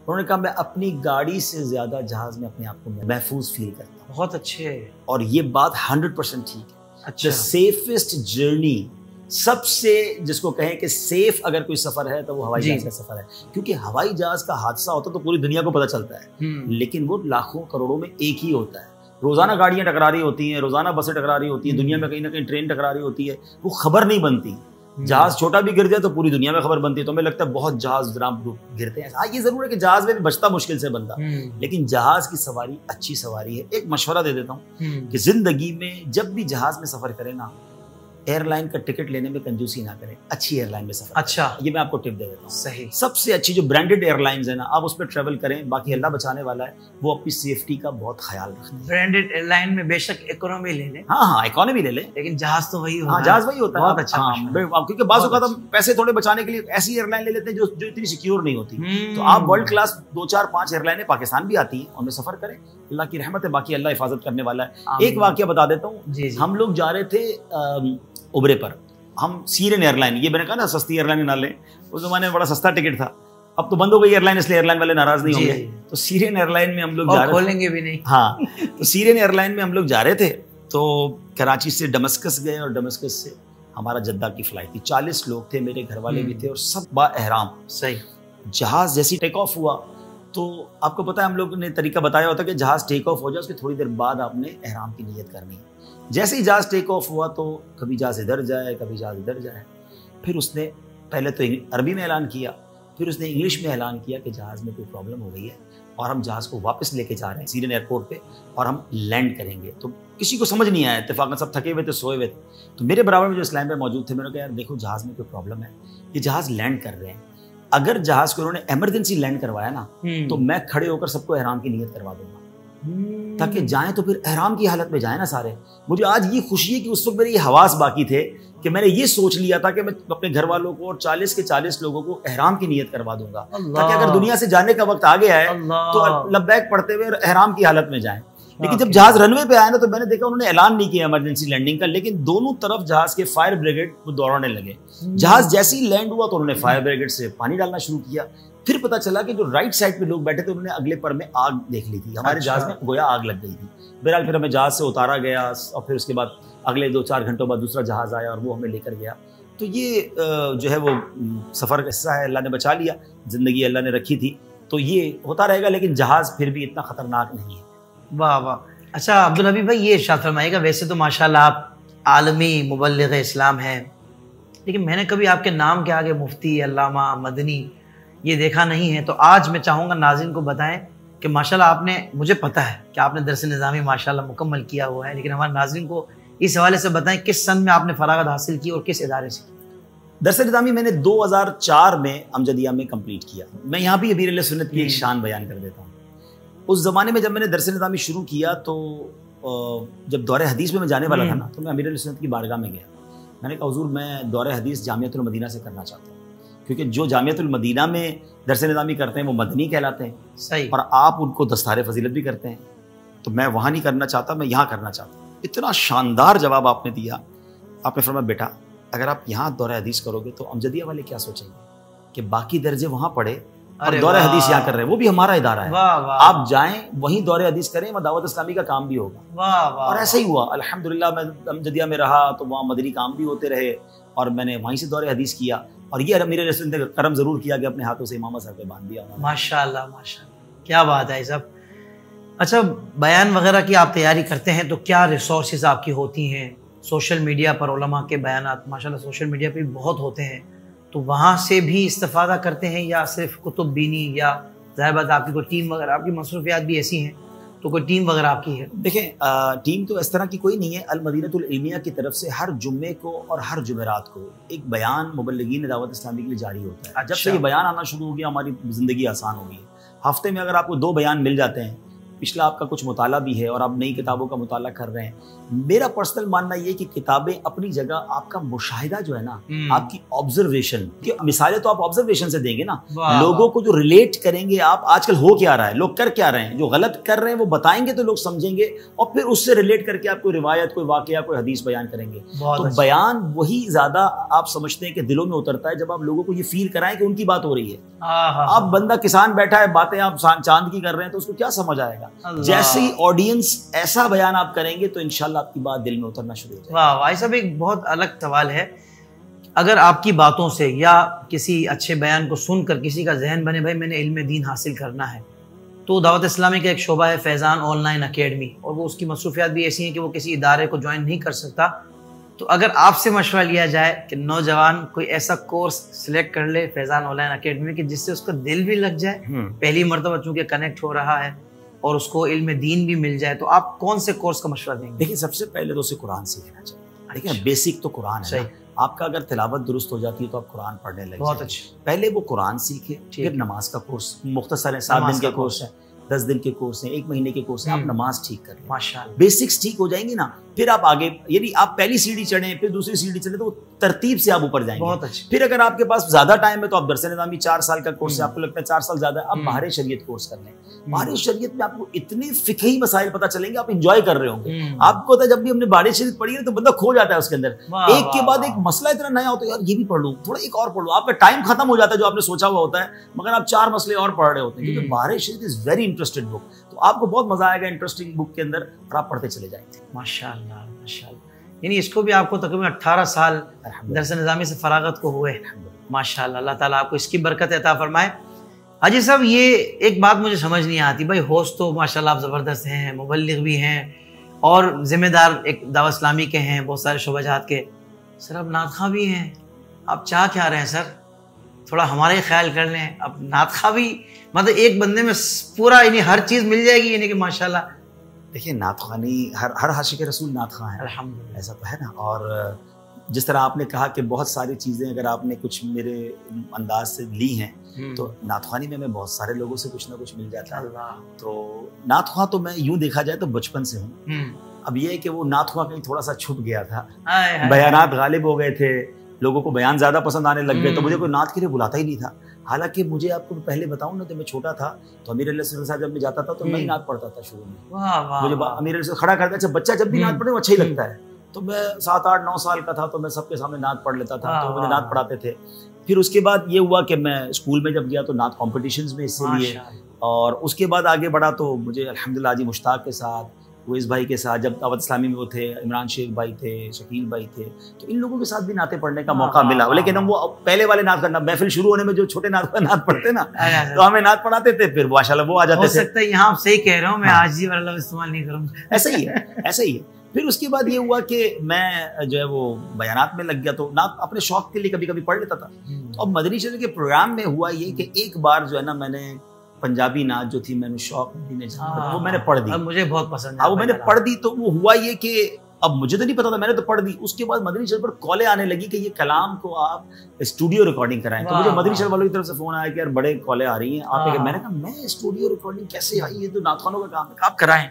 انہوں نے کہا میں اپنی گاڑی سے زیادہ جہاز میں اپنے آپ کو محفوظ فیل کرتا ہوں. بہت اچھے. اور یہ بات 100% ٹھیک ہے. اچھا. سیفسٹ جرنی, سب سے جس کو کہیں کہ سیف اگر کوئی سفر ہے تو وہ ہوائی جہاز کا سفر ہے. کیونکہ ہوائی جہاز کا حادثہ ہوتا تو پوری دنیا کو پتہ چلتا ہے, لیکن وہ لاکھوں کروڑوں میں ایک ہی ہوتا ہے. روزانہ گاڑیاں ٹکرا رہی ہوتی ہیں, روزانہ بسیں ٹکرا رہی ہوتی ہیں, دنیا میں کہیں نہ کہیں ٹرین ٹکرا رہی ہوتی ہے, وہ خبر نہیں بنتی. جہاز چھوٹا بھی گر جائے تو پوری دنیا میں خبر بنتی ہے. تو ہمیں لگتا ہے بہت جہاز جناب گرتے ہیں. ہاں یہ ضرور ہے کہ جہاز میں بھی بچتا مشکل سے بندہ, لیکن جہاز کی سواری اچھی سواری ہے. ایک مشورہ دے دیتا ہوں کہ زندگی میں جب بھی جہاز میں سفر کریں نا, ایئر لائن کا ٹکٹ لینے میں کنجوسی نہ کریں, اچھی ایئر لائن میں سفر. اچھا, یہ میں آپ کو ٹپ دے دیتا ہوں. صحیح. سب سے اچھی جو برانڈیڈ ایئر لائنز ہیں نا, آپ اس پہ ٹریول کریں. باقی اللہ بچانے والا ہے, وہ اپنی سیفٹی کا بہت خیال رکھیں. برانڈیڈ ایئر لائن میں بے شک اکانومی لے لیں. ہاں اکانومی لے لیں, لیکن جہاز تو وہی ہوتا ہے. ہاں جہاز وہی ہوتا ہے. بہت اچھا. کیونکہ بعض اوقات ہم پیسے تھوڑے بچانے کے لیے ایسی ایئر لائن لے لیتے ہیں جو اتنی سیکیور نہیں ہوتی. تو آپ ورلڈ کلاس 2 4 5 ایئر لائنیں پاکستان بھی آتی ہیں, ان میں سفر کریں. اللہ کی رحمت ہے, باقی اللہ حفاظت کرنے والا ہے. ایک واقعہ بتا دیتا ہوں. ہم لوگ جا رہے تھے اوبرے پر, ہم سیرین ایئر لائن, یہ میں نے کہا نا سستی ایئر لائن نہ لیں, اس زمانے میں بڑا سستا ٹکٹ تھا. اب تو بند ہو گئی ایئر لائن, اس لیے ایئر لائن والے ناراض نہیں ہوں گے. تو سیرین ایئر لائن میں ہم لوگ جا رہے تھے, کھولیں گے بھی نہیں. ہاں, تو سیرین ایئر لائن میں ہم لوگ جا رہے تھے. تو کراچی سے ڈمسکس گئے اور ڈمسکس سے ہمارا جدہ کی فلائٹ تھی. 40 لوگ تھے, میرے گھر والے بھی تھے اور سب با احرام. صحیح. جہاز جیسی ٹیک آف ہوا تو آپ کو پتہ ہے ہم لوگ نے طریقہ بتایا ہوتا کہ جہاز ٹیک آف ہو جائے اس کی تھوڑی دیر بعد آپ نے احرام کی نیت کرنی ہے. جیسے ہی جہاز ٹیک آف ہوا تو کبھی جہاز ادھر جائے کبھی جہاز ادھر جائے. پھر اس نے پہلے تو عربی میں اعلان کیا, پھر اس نے انگلش میں اعلان کیا کہ جہاز میں کوئی پرابلم ہو گئی ہے اور ہم جہاز کو واپس لے کے جا رہے ہیں سیرین ایئرپورٹ پہ اور ہم لینڈ کریں گے. تو کسی کو سمجھ نہیں آیا, اتفاقاً سب تھکے ہوئے تھے, سوئے ہوئے تھے. تو میرے برابر میں جو اسلام پہ موجود تھے, میں نے کہا یار دیکھو جہاز میں کوئی پرابلم ہے, یہ جہاز لینڈ کر رہے ہیں, اگر جہاز کو انہوں نے ایمرجنسی لینڈ کروایا نا تو میں کھڑے ہو کر سب کو احرام کی نیت کروا دوں گا تاکہ جائیں تو پھر احرام کی حالت میں جائیں نا سارے. مجھے آج یہ خوشی ہے کہ اس وقت میرے یہ حواس باقی تھے کہ میں نے یہ سوچ لیا تھا کہ میں اپنے گھر والوں کو اور 40 کے 40 لوگوں کو احرام کی نیت کروا دوں گا تاکہ اگر دنیا سے جانے کا وقت آ گیا ہے تو لبیک پڑھتے ہوئے احرام کی حالت میں جائیں. لیکن جب جہاز رن وے پہ آیا نا تو میں نے دیکھا انہوں نے اعلان نہیں کیا ایمرجنسی لینڈنگ کا, لیکن دونوں طرف جہاز کے فائر بریگیڈ وہ دوڑانے لگے. جہاز جیسے ہی لینڈ ہوا تو انہوں نے فائر بریگیڈ سے پانی ڈالنا شروع کیا. پھر پتا چلا کہ جو رائٹ سائڈ پہ لوگ بیٹھے تھے انہوں نے اگلے پر میں آگ دیکھ لی تھی, ہمارے جہاز میں گویا آگ لگ گئی تھی. بہرحال پھر ہمیں جہاز سے اتارا گیا اور پھر اس کے بعد اگلے 2-4 گھنٹوں بعد دوسرا جہاز آیا اور وہ ہمیں لے کر گیا. تو یہ جو ہے وہ سفر کا حصہ ہے, اللہ نے بچا لیا, زندگی اللہ نے رکھی تھی. تو یہ ہوتا رہے گا, لیکن جہاز پھر بھی اتنا خطرناک نہیں ہے. واہ واہ. اچھا عبدالحبیب بھائی یہ ارشاد فرمائیے گا, ویسے تو ماشاءاللہ آپ عالمی مبلغ اسلام ہیں, لیکن میں نے کبھی آپ کے نام کے آگے مفتی, علامہ, مدنی یہ دیکھا نہیں ہے. تو آج میں چاہوں گا ناظرین کو بتائیں کہ ماشاءاللہ آپ نے, مجھے پتہ ہے کہ آپ نے درس نظامی ماشاءاللہ مکمل کیا ہوا ہے, لیکن ہمارے ناظرین کو اس حوالے سے بتائیں کس سن میں آپ نے فراغت حاصل کی اور کس ادارے سے کی؟ درس نظامی میں نے 2004 میں امجدیہ میں کمپلیٹ کیا. میں یہاں بھی امیر اہل سنت کی ایک شان بیان کر دیتا ہوں. اس زمانے میں جب میں نے درس نظامی شروع کیا تو جب دور حدیث میں جانے والا تھا نا تو میں امیر اہل سنت کی بارگاہ میں گیا. میں نے کہا حضور میں دور حدیث جامعۃ المدینہ سے کرنا چاہتا ہوں, کیونکہ جو جامعۃ المدینہ میں درس نظامی کرتے ہیں وہ مدنی کہلاتے ہیں. صحیح. اور آپ ان کو دستار فضیلت بھی کرتے ہیں, تو میں وہاں نہیں کرنا چاہتا, میں یہاں کرنا چاہتا ہوں. اتنا شاندار جواب آپ نے دیا. آپ نے فرمایا بیٹا اگر آپ یہاں دور حدیث کرو گے تو امجدیہ والے کیا سوچیں گے کہ باقی درجے وہاں پڑھے اور دور حدیث یہاں کر رہے ہیں, وہ بھی ہمارا ادارہ ہے. آپ جائیں وہیں دور حدیث کریں, وہاں دعوت اسلامی کا کام بھی ہوگا. اور ایسا ہی ہوا الحمدللہ. میں امجدیہ میں رہا تو وہاں مدنی کام بھی ہوتے رہے اور میں نے وہیں سے دور حدیث کیا. اور یہ میرے رسول نے کرم ضرور کیا کہ اپنے ہاتھوں سے امامہ سر پہ باندھ دیا. ماشاءاللہ ماشاءاللہ, کیا بات ہے صاحب. اچھا بیان وغیرہ کی آپ تیاری کرتے ہیں تو کیا ریسورسز آپ کی ہوتی ہیں؟ سوشل میڈیا پر علماء کے بیانات ماشاءاللہ سوشل میڈیا پہ بہت ہوتے ہیں, تو وہاں سے بھی استفادہ کرتے ہیں یا صرف کتب بینی, یا ظاہر بات آپ کی کوئی ٹیم وغیرہ, آپ کی مصروفیات بھی ایسی ہیں تو کوئی ٹیم وغیرہ آپ کی ہے؟ دیکھیں ٹیم تو اس طرح کی کوئی نہیں ہے. المدینۃ العلمیہ کی طرف سے ہر جمعے کو اور ہر جمعرات کو ایک بیان مبلغین دعوت اسلامی کے لیے جاری ہوتا ہے. جب سے یہ بیان آنا شروع ہو گیا ہماری زندگی آسان ہو گئی ہے. ہفتے میں اگر آپ کو 2 بیان مل جاتے ہیں, پچھلا آپ کا کچھ مطالعہ بھی ہے اور آپ نئی کتابوں کا مطالعہ کر رہے ہیں. میرا پرسنل ماننا یہ کہ کتابیں اپنی جگہ, آپ کا مشاہدہ جو ہے نا, آپ کی آبزرویشن, مثالیں تو آپ آبزرویشن سے دیں گے نا, لوگوں کو جو ریلیٹ کریں گے آپ, آج کل ہو کیا رہا ہے, لوگ کر کیا رہے ہیں, جو غلط کر رہے ہیں وہ بتائیں گے تو لوگ سمجھیں گے, اور پھر اس سے ریلیٹ کر کے آپ کوئی روایت, کوئی واقعہ, کوئی حدیث بیان کریں گے. تو بیان وہی زیادہ آپ سمجھتے ہیں کہ دلوں میں اترتا ہے جب آپ لوگوں کو یہ فیل کرائیں کہ ان کی بات ہو رہی ہے. آپ بندہ کسان بیٹھا ہے, باتیں آپ چاند کی کر رہے ہیں, تو اس کو کیا سمجھ آئے گا؟ جیسے ہی آڈینس ایسا بیان آپ کریں گے تو انشاءاللہ آپ کی بات دل میں اترنا شروع ہو جائے گی. واہ بھائی صاحب, ایک بہت الگ سوال ہے. اگر آپ کی باتوں سے یا کسی اچھے بیان کو سن کر کسی کا ذہن بنے بھائی میں نے علم دین حاصل کرنا ہے, تو دعوت اسلامی کا ایک شعبہ ہے فیضان آن لائن اکیڈمی, اور وہ اس کی مصروفیات بھی ایسی ہیں کہ وہ کسی ادارے کو جوائن نہیں کر سکتا. تو اگر آپ سے مشورہ لیا جائے کہ نوجوان کوئی ایسا کورس سلیکٹ کر لے فیضان آن لائن اکیڈمی کہ جس سے اس کا دل بھی لگ جائے, پہلی مرتبہ چونکہ کنیکٹ ہو رہا ہے اور اس کو علم دین بھی مل جائے, تو آپ کون سے کورس کا مشورہ دیں گے؟ دیکھیں سب سے پہلے تو اسے قرآن سیکھنا چاہیے. دیکھیں بیسک تو قرآن ہے. آپ کا اگر تلاوت درست ہو جاتی ہے تو آپ قرآن پڑھنے لگے. بہت اچھا. پہلے وہ قرآن سیکھے, پھر نماز کا کورس مختصر ہے, 7 دن کے کورس ہیں, 10 دن کے کورس ہیں, 1 مہینے کے کورس ہیں. آپ نماز ٹھیک کر لیں, ماشاءاللہ بیسکس ٹھیک ہو جائیں گی نا, پھر آپ آگے, یعنی آپ پہلی سیڑھی چڑھیں پھر دوسری سیڑھی چڑھیں تو ترتیب سے آپ اوپر جائیں گے. بہت اچھا. پھر اگر آپ کے پاس زیادہ ٹائم ہے تو آپ درس نظامی 4 سال کا کورس ہے, آپ کو لگتا ہے 4 سال زیادہ ہے, آپ ماہر شریعت کورس کر لیں. ماہر شریعت میں آپ کو اتنے فقہی مسائل پتہ چلیں گے, آپ انجوائے کر رہے ہوں گے. آپ کو ہوتا ہے جب بھی ہم نے ماہر شریعت پڑھی ہے تو بندہ کھو جاتا ہے اس کے اندر, ایک کے بعد ایک مسئلہ اتنا نیا ہوتا ہے, یار یہ بھی پڑھ لوں, تھوڑا ایک اور پڑھ لوں. آپ کا ٹائم ختم ہو جاتا ہے جو آپ نے سوچا ہوا ہوتا ہے, مگر آپ 4 مسئلے اور پڑھ رہے ہوتے ہیں, کیونکہ ماہر شریعت از ویری انٹرسٹڈ بک. تو آپ کو بہت مزہ آئے گا انٹرسٹنگ بک کے اندر, اور آپ پڑھتے چلے جائیں گے. ماشاءاللہ ماشاءاللہ. یعنی اس کو بھی آپ کو تقریباً 18 سال درس نظامی سے فراغت کو ہوئے. ماشاءاللہ, اللہ تعالیٰ آپ کو اس کی برکت عطا فرمائے. حاجی صاحب یہ ایک بات مجھے سمجھ نہیں آتی, بھائی ہوسٹ تو ماشاءاللہ آپ زبردست ہیں, مبلغ بھی ہیں اور ذمہ دار ایک دعوت اسلامی کے ہیں, بہت سارے شعبہ جات کے, سر آپ نعت خواں بھی ہیں, آپ چاہ کیا رہے ہیں سر؟ تھوڑا ہمارے خیال کر لیں. اب نعت خواں بھی مطلب ایک بندے میں پورا یعنی ہر چیز مل جائے گی, یعنی کہ ماشاءاللہ. دیکھیں نعت خوانی ہر عاشق رسول نعت خواں ہے, الحمدللہ, ایسا تو ہے نا. اور جس طرح آپ نے کہا کہ بہت ساری چیزیں اگر آپ نے کچھ میرے انداز سے لی ہیں تو نعت خوانی میں ہمیں بہت سارے لوگوں سے کچھ نہ کچھ مل جاتا ہے. تو نعت خواں تو میں یوں دیکھا جائے تو بچپن سے ہوں. اب یہ ہے کہ وہ نعت خواں کہیں تھوڑا سا چھپ گیا تھا, بیانات غالب ہو گئے تھے, لوگوں کو بیان زیادہ پسند آنے لگ گئے, تو مجھے کوئی نعت کے لیے بلاتا ہی نہیں تھا. حالانکہ مجھے آپ کو پہلے بتاؤں نا, جب میں چھوٹا تھا تو امیر علیہ السلام جب میں جاتا تھا تو میں ہی نعت پڑھتا تھا. شروع میں مجھے امیر علیہ کھڑا کرتا, اچھا بچہ جب بھی نعت پڑھے وہ اچھا ہی لگتا ہے. تو میں 7, 8, 9 سال کا تھا تو میں سب کے سامنے نعت پڑھ لیتا تھا, تو مجھے نعت پڑھاتے تھے. پھر اس کے بعد یہ ہوا کہ میں اسکول میں جب گیا تو نعت کمپٹیشنز میں حصے لیے, اور اس کے بعد آگے بڑھا تو مجھے الحمدللہ حاجی مشتاق کے ساتھ, ویس بھائی کے ساتھ, جب دعوت اسلامی میں وہ تھے, عمران شیخ بھائی تھے, شکیل بھائی تھے, تو ان لوگوں کے ساتھ بھی نعتیں پڑھنے کا موقع ملا. لیکن ہم وہ پہلے والے نعت کرنا, محفل شروع ہونے میں جو چھوٹے نعت پڑھتے نا تو ہمیں نعت پڑھاتے تھے, پھر ماشاءاللہ وہ آ جاتے تھے. ہو سکتا ہے یہاں آپ صحیح کہہ رہا ہوں, میں آج ہی والا لفظ استعمال نہیں کروں. ایسا ہی ہے, ایسا ہی ہے. پھر اس کے بعد یہ ہوا کہ میں جو ہے وہ بیانات میں لگ گیا, تو نعت اپنے شوق کے لیے کبھی کبھی پڑھ لیتا تھا. اب مدنی چینل کے پروگرام میں ہوا یہ کہ ایک بار جو ہے نا میں نے پنجابی نعت جو تھی, میں نے شوق وہ میں نے پڑھ دی, مجھے بہت پسند ہے. وہ میں نے پڑھ دی, تو وہ ہوا یہ کہ اب مجھے تو نہیں پتا تھا, میں نے تو پڑھ دی. اس کے بعد مدنی چینل پر کالیں آنے لگی کہ یہ کلام کو آپ اسٹوڈیو ریکارڈنگ کرائیں. تو مجھے مدنی چینل والوں کی طرف سے فون آیا کہ یار بڑے کالیں آ رہی ہیں آپ. میں نے کہا میں اسٹوڈیو ریکارڈنگ کیسے آئی, یہ تو نعت خوانوں کا کام ہے, آپ کرائیں.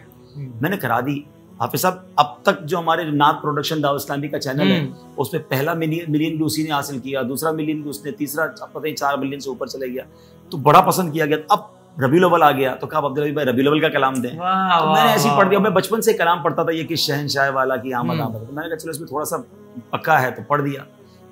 میں نے کرا دی. حافظ صاحب اب تک جو ہمارے نعت پروڈکشن دعوت اسلامی کا چینل ہے اس میں پہلا ملین بھی اسی نے حاصل کیا, دوسرا ملین بھی اس نے, تیسرا پتہ نہیں 4 ملین سے اوپر چلے گیا, تو بڑا پسند کیا گیا. اب ربیع الاول آ گیا تو کہا عبدالرحیم بھائی ربیع الاول کا کلام دیں. تو میں نے ایسے ہی پڑھ دیا. میں بچپن سے کلام پڑھتا تھا یہ کہ شہنشاہ والا کی آمد آمد, تو میں نے کہا چلو اس میں تھوڑا سا پکا ہے تو پڑھ دیا.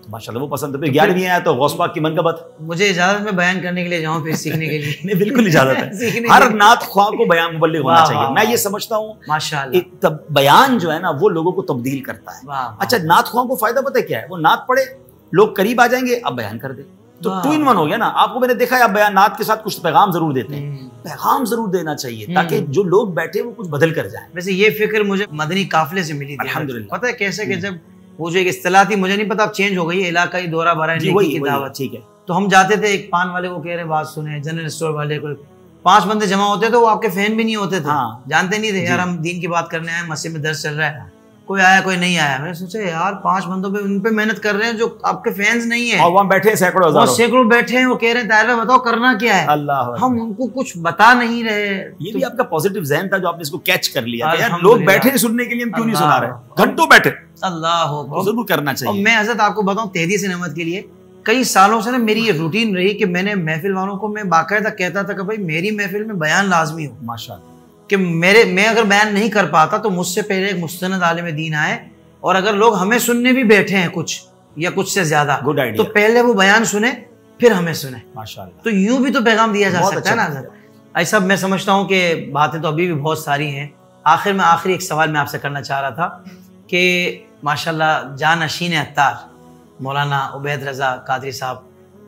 ماشاءاللہ وہ پسند. پھر 11ویں آیا تو غوث پاک کی منقبت. مجھے اجازت میں بیان کرنے کے لیے جاؤں پھر سیکھنے کے لیے؟ نہیں بالکل اجازت ہے, ہر نعت خواہ کو بیان مبلغ ہونا چاہیے. میں یہ سمجھتا ہوں ماشاءاللہ بیان جو ہے نا وہ لوگوں کو تبدیل کرتا ہے. اچھا نعت خواہ کو فائدہ پتہ کیا ہے, وہ نعت پڑھے, لوگ قریب آ جائیں گے, اب بیان کر دے, تو 2 in 1 ہو گیا نا. آپ کو میں نے دیکھا ہے آپ بیان نعت کے ساتھ کچھ پیغام ضرور دیتے ہیں, پیغام ضرور دینا چاہیے تاکہ جو لوگ بیٹھے وہ کچھ بدل کر جائیں. ویسے یہ فکر مجھے مدنی قافلے سے ملی تھی الحمدللہ. پتہ ہے کیسے کہ جب وہ جو ایک اصطلاح تھی, مجھے نہیں پتا اب چینج ہو گئی ہے, علاقائی دورہ برائے نیکی کی دعوت. ٹھیک ہے, تو ہم جاتے تھے, ایک پان والے کو کہہ رہے بات سنیں, جنرل اسٹور والے کو, 5 بندے جمع ہوتے تو وہ آپ کے فین بھی نہیں ہوتے تھے, جانتے نہیں تھے جی. یار ہم دین کی بات کرنے آئے, مسجد میں درس چل رہا ہے, کوئی آیا کوئی نہیں آیا. میں نے سوچا یار 5 بندوں پہ ان پہ محنت کر رہے ہیں جو آپ کے فینس نہیں ہیں, اور وہاں بیٹھے سینکڑوں بیٹھے ہیں, وہ کہہ رہے ہیں طاہر بتاؤ کرنا کیا ہے, اللہ ہم ان کو کچھ بتا نہیں رہے. یہ بھی آپ کا پازیٹیو ذہن تھا جو آپ نے اس کو کیچ کر لیا کہ یار لوگ بیٹھے سننے کے لیے, ہم کیوں نہیں سنا رہے, گھنٹوں بیٹھے. اللہ ضرور کرنا چاہیے. اور میں حضرت آپ کو بتاؤں تحدیث نعمت کے لیے کئی سالوں سے نا میری یہ روٹین رہی کہ میں نے محفل والوں کو میں باقاعدہ کہتا تھا کہ بھائی میری محفل میں بیان لازمی ہو, ماشاءاللہ, کہ میں اگر بیان نہیں کر پاتا تو مجھ سے پہلے ایک مستند عالم دین آئے, اور اگر لوگ ہمیں سننے بھی بیٹھے ہیں کچھ یا کچھ سے زیادہ تو پہلے وہ بیان سنیں پھر ہمیں سنیں. ماشاءاللہ, تو یوں بھی تو پیغام دیا جا سکتا ہے نا حضرت. ایسا میں سمجھتا ہوں کہ باتیں تو ابھی بھی بہت ساری ہیں. آخر میں آخری ایک سوال میں آپ سے کرنا چاہ رہا تھا کہ ماشاءاللہ جانشین عطار مولانا عبید رضا قادری صاحب,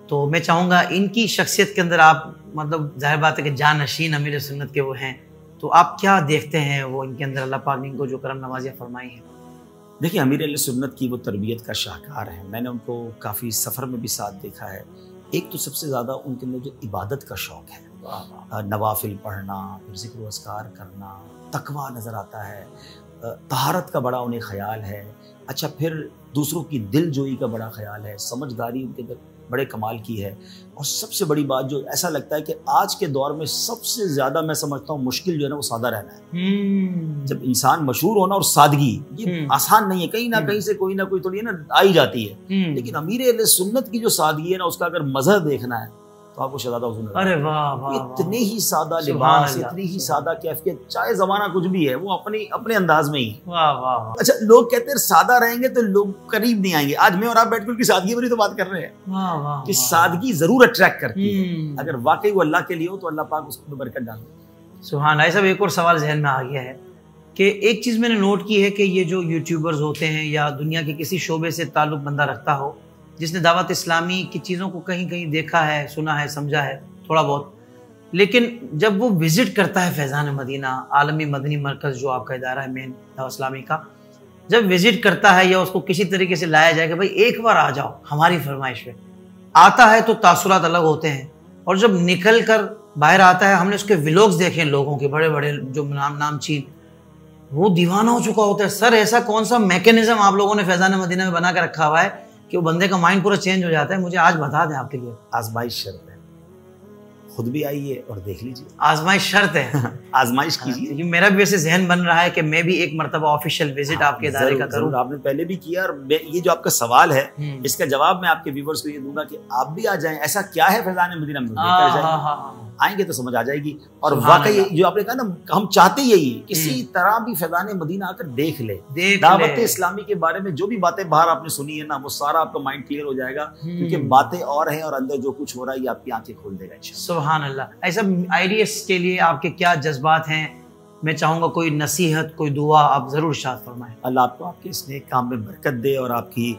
تو میں چاہوں گا ان کی شخصیت کے اندر آپ مطلب ظاہر بات ہے کہ جانشین امیر سنت کے وہ ہیں, تو آپ کیا دیکھتے ہیں وہ ان کے اندر اللہ پاک نے ان کو جو کرم نوازیاں فرمائی ہیں؟ دیکھیے امیر علیہ سنت کی وہ تربیت کا شاہکار ہے. میں نے ان کو کافی سفر میں بھی ساتھ دیکھا ہے. ایک تو سب سے زیادہ ان کے اندر جو عبادت کا شوق ہے, نوافل پڑھنا, پھر ذکر و اذکار کرنا, تقویٰ نظر آتا ہے, طہارت کا بڑا انہیں خیال ہے. اچھا, پھر دوسروں کی دل جوئی کا بڑا خیال ہے, سمجھداری ان کے اندر بڑے کمال کی ہے. اور سب سے بڑی بات جو ایسا لگتا ہے کہ آج کے دور میں سب سے زیادہ میں سمجھتا ہوں مشکل جو ہے نا وہ سادہ رہنا ہے. جب انسان مشہور ہونا اور سادگی یہ آسان نہیں ہے, کہیں نہ کہیں سے کوئی نہ کوئی تھوڑی ہے نا آئی جاتی ہے. لیکن امیر علیہ سنت کی جو سادگی ہے نا, اس کا اگر مظہر دیکھنا ہے تو آپ کو شہزادہ حضور, ارے واہ واہ, اتنے ہی سادہ لباس, اتنی ہی سادہ کیفیت, چاہے زمانہ کچھ بھی ہے وہ اپنے انداز میں ہی. واہ واہ. اچھا, لوگ کہتے ہیں سادہ رہیں گے تو لوگ قریب نہیں آئیں گے. آج میں اور آپ بیٹھ کر کی سادگی پر ہی تو بات کر رہے ہیں کہ سادگی ضرور اٹریکٹ کرتی ہے. اگر واقعی وہ اللہ کے لیے ہو تو اللہ پاک اس کو برکت ڈالے. سبحان اللہ. صاحب ایک اور سوال ذہن میں آ گیا ہے کہ ایک چیز میں نے نوٹ کی ہے کہ یہ جو یوٹیوبرز ہوتے ہیں یا دنیا کے کسی شعبے سے تعلق بندہ رکھتا ہو جس نے دعوت اسلامی کی چیزوں کو کہیں کہیں دیکھا ہے, سنا ہے, سمجھا ہے تھوڑا بہت, لیکن جب وہ وزٹ کرتا ہے فیضان مدینہ عالمی مدنی مرکز جو آپ کا ادارہ ہے مین دعوت اسلامی کا, جب وزٹ کرتا ہے یا اس کو کسی طریقے سے لایا جائے کہ بھائی ایک بار آ جاؤ ہماری فرمائش پہ, آتا ہے تو تاثرات الگ ہوتے ہیں, اور جب نکل کر باہر آتا ہے, ہم نے اس کے ولاگز دیکھے ہیں لوگوں کے بڑے بڑے جو نام چین, وہ دیوانہ ہو چکا ہوتا ہے. سر ایسا کون سا میکینزم آپ لوگوں نے فیضان مدینہ میں بنا کے رکھا ہوا ہے کہ وہ بندے کا مائنڈ پورا چینج ہو جاتا ہے؟ مجھے آج بتا دیں آپ کے لیے. آزمائش شرط ہے, خود بھی آئیے اور دیکھ لیجیے. آزمائش شرط ہے, آزمائش کیجیے. میرا بھی ویسے ذہن بن رہا ہے کہ میں بھی ایک مرتبہ آفیشیل وزٹ آپ کے ادارے کا کروں. آپ نے پہلے بھی کیا, اور یہ جو آپ کا سوال ہے اس کا جواب میں آپ کے ویورز کو یہ دوں گا کہ آپ بھی آ جائیں. ایسا کیا ہے فیضان مدینہ میں, آئیں گے تو سمجھ آ جائے گی. اور واقعی جو آپ نے کہا نا, ہم چاہتے یہی کسی طرح بھی فیضان مدینہ آ کر دیکھ لے. دعوت اسلامی کے بارے میں جو بھی باتیں باہر آپ نے سنی ہے نا, وہ سارا آپ کا مائنڈ کلیئر ہو جائے گا, کیونکہ باتیں اور ہیں اور اندر جو کچھ ہو رہا ہے یہ آپ کی آنکھیں کھول دے گا. سبحان اللہ. ایسا آئیڈیاز کے لیے آپ کے کیا جذبات ہیں؟ میں چاہوں گا کوئی نصیحت, کوئی دعا آپ ضرور ارشاد فرمائیں. اللہ آپ کو آپ کے اس نیک کام میں برکت دے, اور آپ کی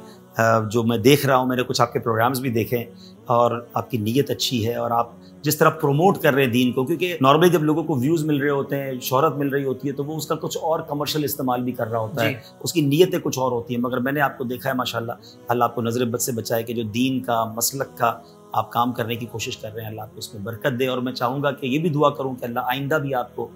جو میں دیکھ رہا ہوں, میں نے کچھ آپ کے پروگرامز بھی دیکھے, اور آپ کی نیت اچھی ہے, اور آپ جس طرح پروموٹ کر رہے ہیں دین کو, کیونکہ نارملی جب لوگوں کو ویوز مل رہے ہوتے ہیں, شہرت مل رہی ہوتی ہے, تو وہ اس کا کچھ اور کمرشل استعمال بھی کر رہا ہوتا ہے, اس کی نیتیں کچھ اور ہوتی ہیں. مگر میں نے آپ کو دیکھا ہے ماشاءاللہ, اللہ آپ کو نظر بد سے بچائے کہ جو دین کا مسلک کا آپ کام کرنے کی کوشش کر رہے ہیں, اللہ آپ کو اس میں برکت دے. اور میں چاہوں گا کہ یہ بھی دعا کروں کہ اللہ آئندہ بھی آپ کو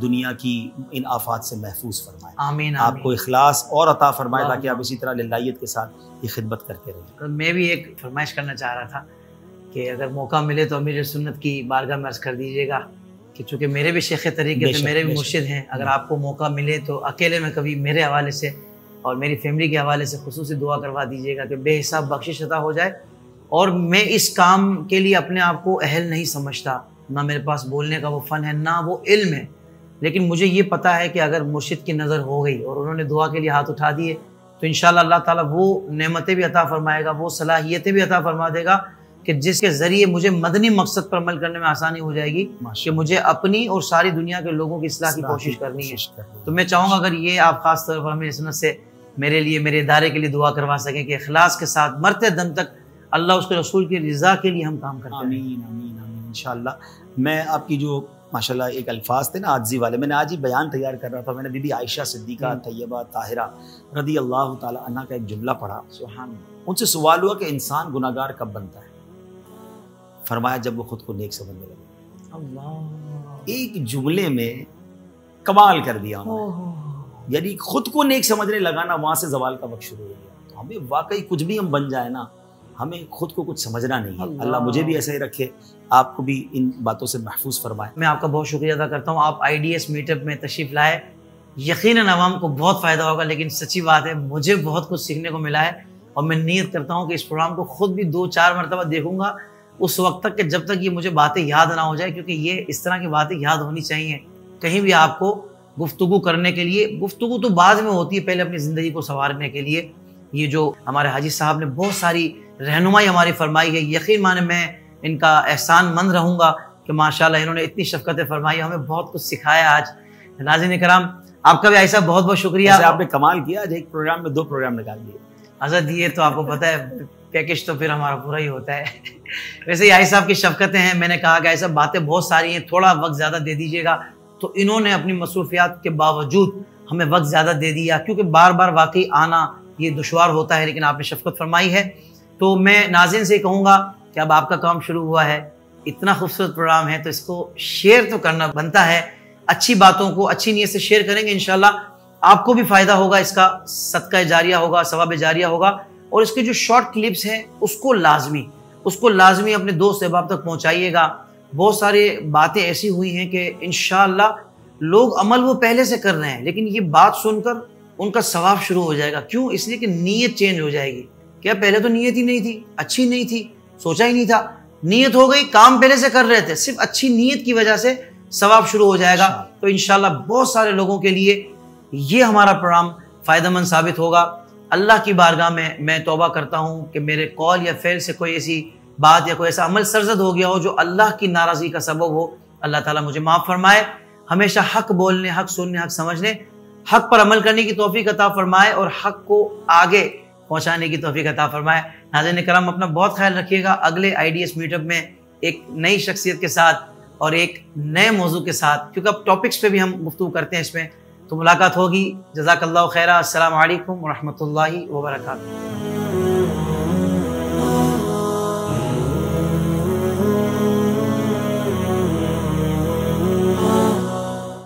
دنیا کی ان آفات سے محفوظ فرمائے. آمین. آپ کو اخلاص اور عطا فرمائے تاکہ آپ اسی طرح للہیت کے ساتھ یہ خدمت کرتے رہیں. میں بھی ایک فرمائش کرنا چاہ رہا تھا کہ اگر موقع ملے تو امیر سنت کی بارگاہ میں عرض کر دیجیے گا کہ چونکہ میرے بھی شیخ طریقے تھے, میرے بھی مرشد ہیں, اگر آپ کو موقع ملے تو اکیلے میں کبھی میرے حوالے سے اور میری فیملی کے حوالے سے خصوصی دعا کروا دیجیے گا کہ بے حساب بخشش عطا ہو جائے. اور میں اس کام کے لیے اپنے آپ کو اہل نہیں سمجھتا, نہ میرے پاس بولنے کا وہ فن ہے, نہ وہ علم ہے, لیکن مجھے یہ پتہ ہے کہ اگر مرشد کی نظر ہو گئی اور انہوں نے دعا کے لیے ہاتھ اٹھا دیے تو انشاءاللہ اللہ تعالیٰ وہ نعمتیں بھی عطا فرمائے گا, وہ صلاحیتیں بھی عطا فرما دے گا کہ جس کے ذریعے مجھے مدنی مقصد پر عمل کرنے میں آسانی ہو جائے گی کہ مجھے اپنی اور ساری دنیا کے لوگوں کی اصلاح کی کوشش کرنی ہے. تو میں چاہوں گا اگر یہ آپ خاص طور پر امیر سنت سے میرے لیے, میرے ادارے کے لیے دعا کروا سکیں کہ اخلاص کے ساتھ مرتے دم تک اللہ اس کے رسول کی رضا کے لیے ہم کام کرتے ہیں. آمین آمین آمین انشاءاللہ. میں آپ کی جو ماشاءاللہ ایک الفاظ تھے نا عاجزی والے, میں نے آج ہی بیان تیار کر رہا تھا, میں نے بی بی عائشہ صدیقہ طیبہ طاہرہ رضی اللہ تعالی عنہا کا ایک جملہ پڑھا. سبحان اللہ. ان سے سوال ہوا کہ انسان گناہگار کب بنتا ہے؟ فرمایا جب وہ خود کو نیک سمجھنے لگے. اللہ ایک جملے میں کمال کر دیا انہوں نے، یعنی خود کو نیک سمجھنے لگانا، وہاں سے زوال کا وقت شروع ہو گیا. تو ہمیں واقعی کچھ بھی ہم بن جائیں نا، ہمیں خود کو کچھ سمجھنا نہیں ہے. اللہ مجھے بھی ایسا ہی رکھے، آپ کو بھی ان باتوں سے محفوظ فرمائے. میں آپ کا بہت شکریہ ادا کرتا ہوں، آپ IDS میٹ اپ میں تشریف لائے، یقیناً عوام کو بہت فائدہ ہوگا. لیکن سچی بات ہے، مجھے بہت کچھ سیکھنے کو ملا ہے، اور میں نیت کرتا ہوں کہ اس پروگرام کو خود بھی 2-4 مرتبہ دیکھوں گا، اس وقت تک کہ جب تک یہ مجھے باتیں یاد نہ ہو جائے، کیونکہ یہ اس طرح کی باتیں یاد ہونی چاہیے. کہیں بھی آپ کو گفتگو کرنے کے لیے، گفتگو تو بعد میں ہوتی ہے، پہلے اپنی زندگی کو سنوارنے کے لیے. یہ جو ہمارے حاجی صاحب نے بہت ساری رہنمائی ہماری فرمائی ہے، یقین مانے میں ان کا احسان مند رہوں گا کہ ماشاءاللہ انہوں نے اتنی شفقتیں فرمائی، ہمیں بہت کچھ سکھایا آج. ناظرین کرام، آپ کا بھی ایسا بہت بہت شکریہ. آپ نے کمال کیا، آج ایک پروگرام میں 2 پروگرام نکال دیے. حضرت یہ تو آپ کو پتہ ہے پیکج تو پھر ہمارا پورا ہی ہوتا ہے. ویسے یہ صاحب کی شفقتیں ہیں، میں نے کہا کہ ایسا باتیں بہت ساری ہیں، تھوڑا وقت زیادہ دے دیجیے گا، تو انہوں نے اپنی مصروفیات کے باوجود ہمیں وقت زیادہ دے دیا، کیونکہ بار بار واقعی آنا یہ دشوار ہوتا ہے، لیکن آپ نے شفقت فرمائی ہے. تو میں ناظرین سے کہوں گا کہ اب آپ کا کام شروع ہوا ہے، اتنا خوبصورت پروگرام ہے تو اس کو شیئر تو کرنا بنتا ہے. اچھی باتوں کو اچھی نیت سے شیئر کریں گے، انشاءاللہ آپ کو بھی فائدہ ہوگا، اس کا صدقہ جاریہ ہوگا، ثواب جاریہ ہوگا. اور اس کے جو شارٹ کلپس ہیں اس کو لازمی اپنے دوست احباب تک پہنچائیے گا. بہت سارے باتیں ایسی ہوئی ہیں کہ انشاءاللہ لوگ عمل وہ پہلے سے کر رہے ہیں، لیکن یہ بات سن کر ان کا ثواب شروع ہو جائے گا. کیوں؟ اس لیے کہ نیت چینج ہو جائے گی. کیا پہلے تو نیت ہی نہیں تھی، اچھی نہیں تھی، سوچا ہی نہیں تھا، نیت ہو گئی، کام پہلے سے کر رہے تھے، صرف اچھی نیت کی وجہ سے ثواب شروع ہو جائے گا. تو انشاءاللہ بہت سارے لوگوں کے لیے یہ ہمارا پروگرام فائدہ مند ثابت ہوگا. اللہ کی بارگاہ میں میں توبہ کرتا ہوں کہ میرے قول یا فعل سے کوئی ایسی بات یا کوئی ایسا عمل سرزد ہو گیا ہو جو اللہ کی ناراضی کا سبب ہو. اللہ تعالیٰ مجھے معاف فرمائے، ہمیشہ حق بولنے، حق سننے، حق سمجھنے، حق پر عمل کرنے کی توفیق عطا فرمائے، اور حق کو آگے پہنچانے کی توفیق عطا فرمائے. ناظرین کرام، اپنا بہت خیال رکھیے گا. اگلے IDS میٹ اپ میں ایک نئی شخصیت کے ساتھ اور ایک نئے موضوع کے ساتھ، کیونکہ اب ٹاپکس پہ بھی ہم گفتگو کرتے ہیں اس میں، تو ملاقات ہوگی. جزاک اللہ خیرہ. السلام علیکم ورحمۃ اللہ وبرکاتہ.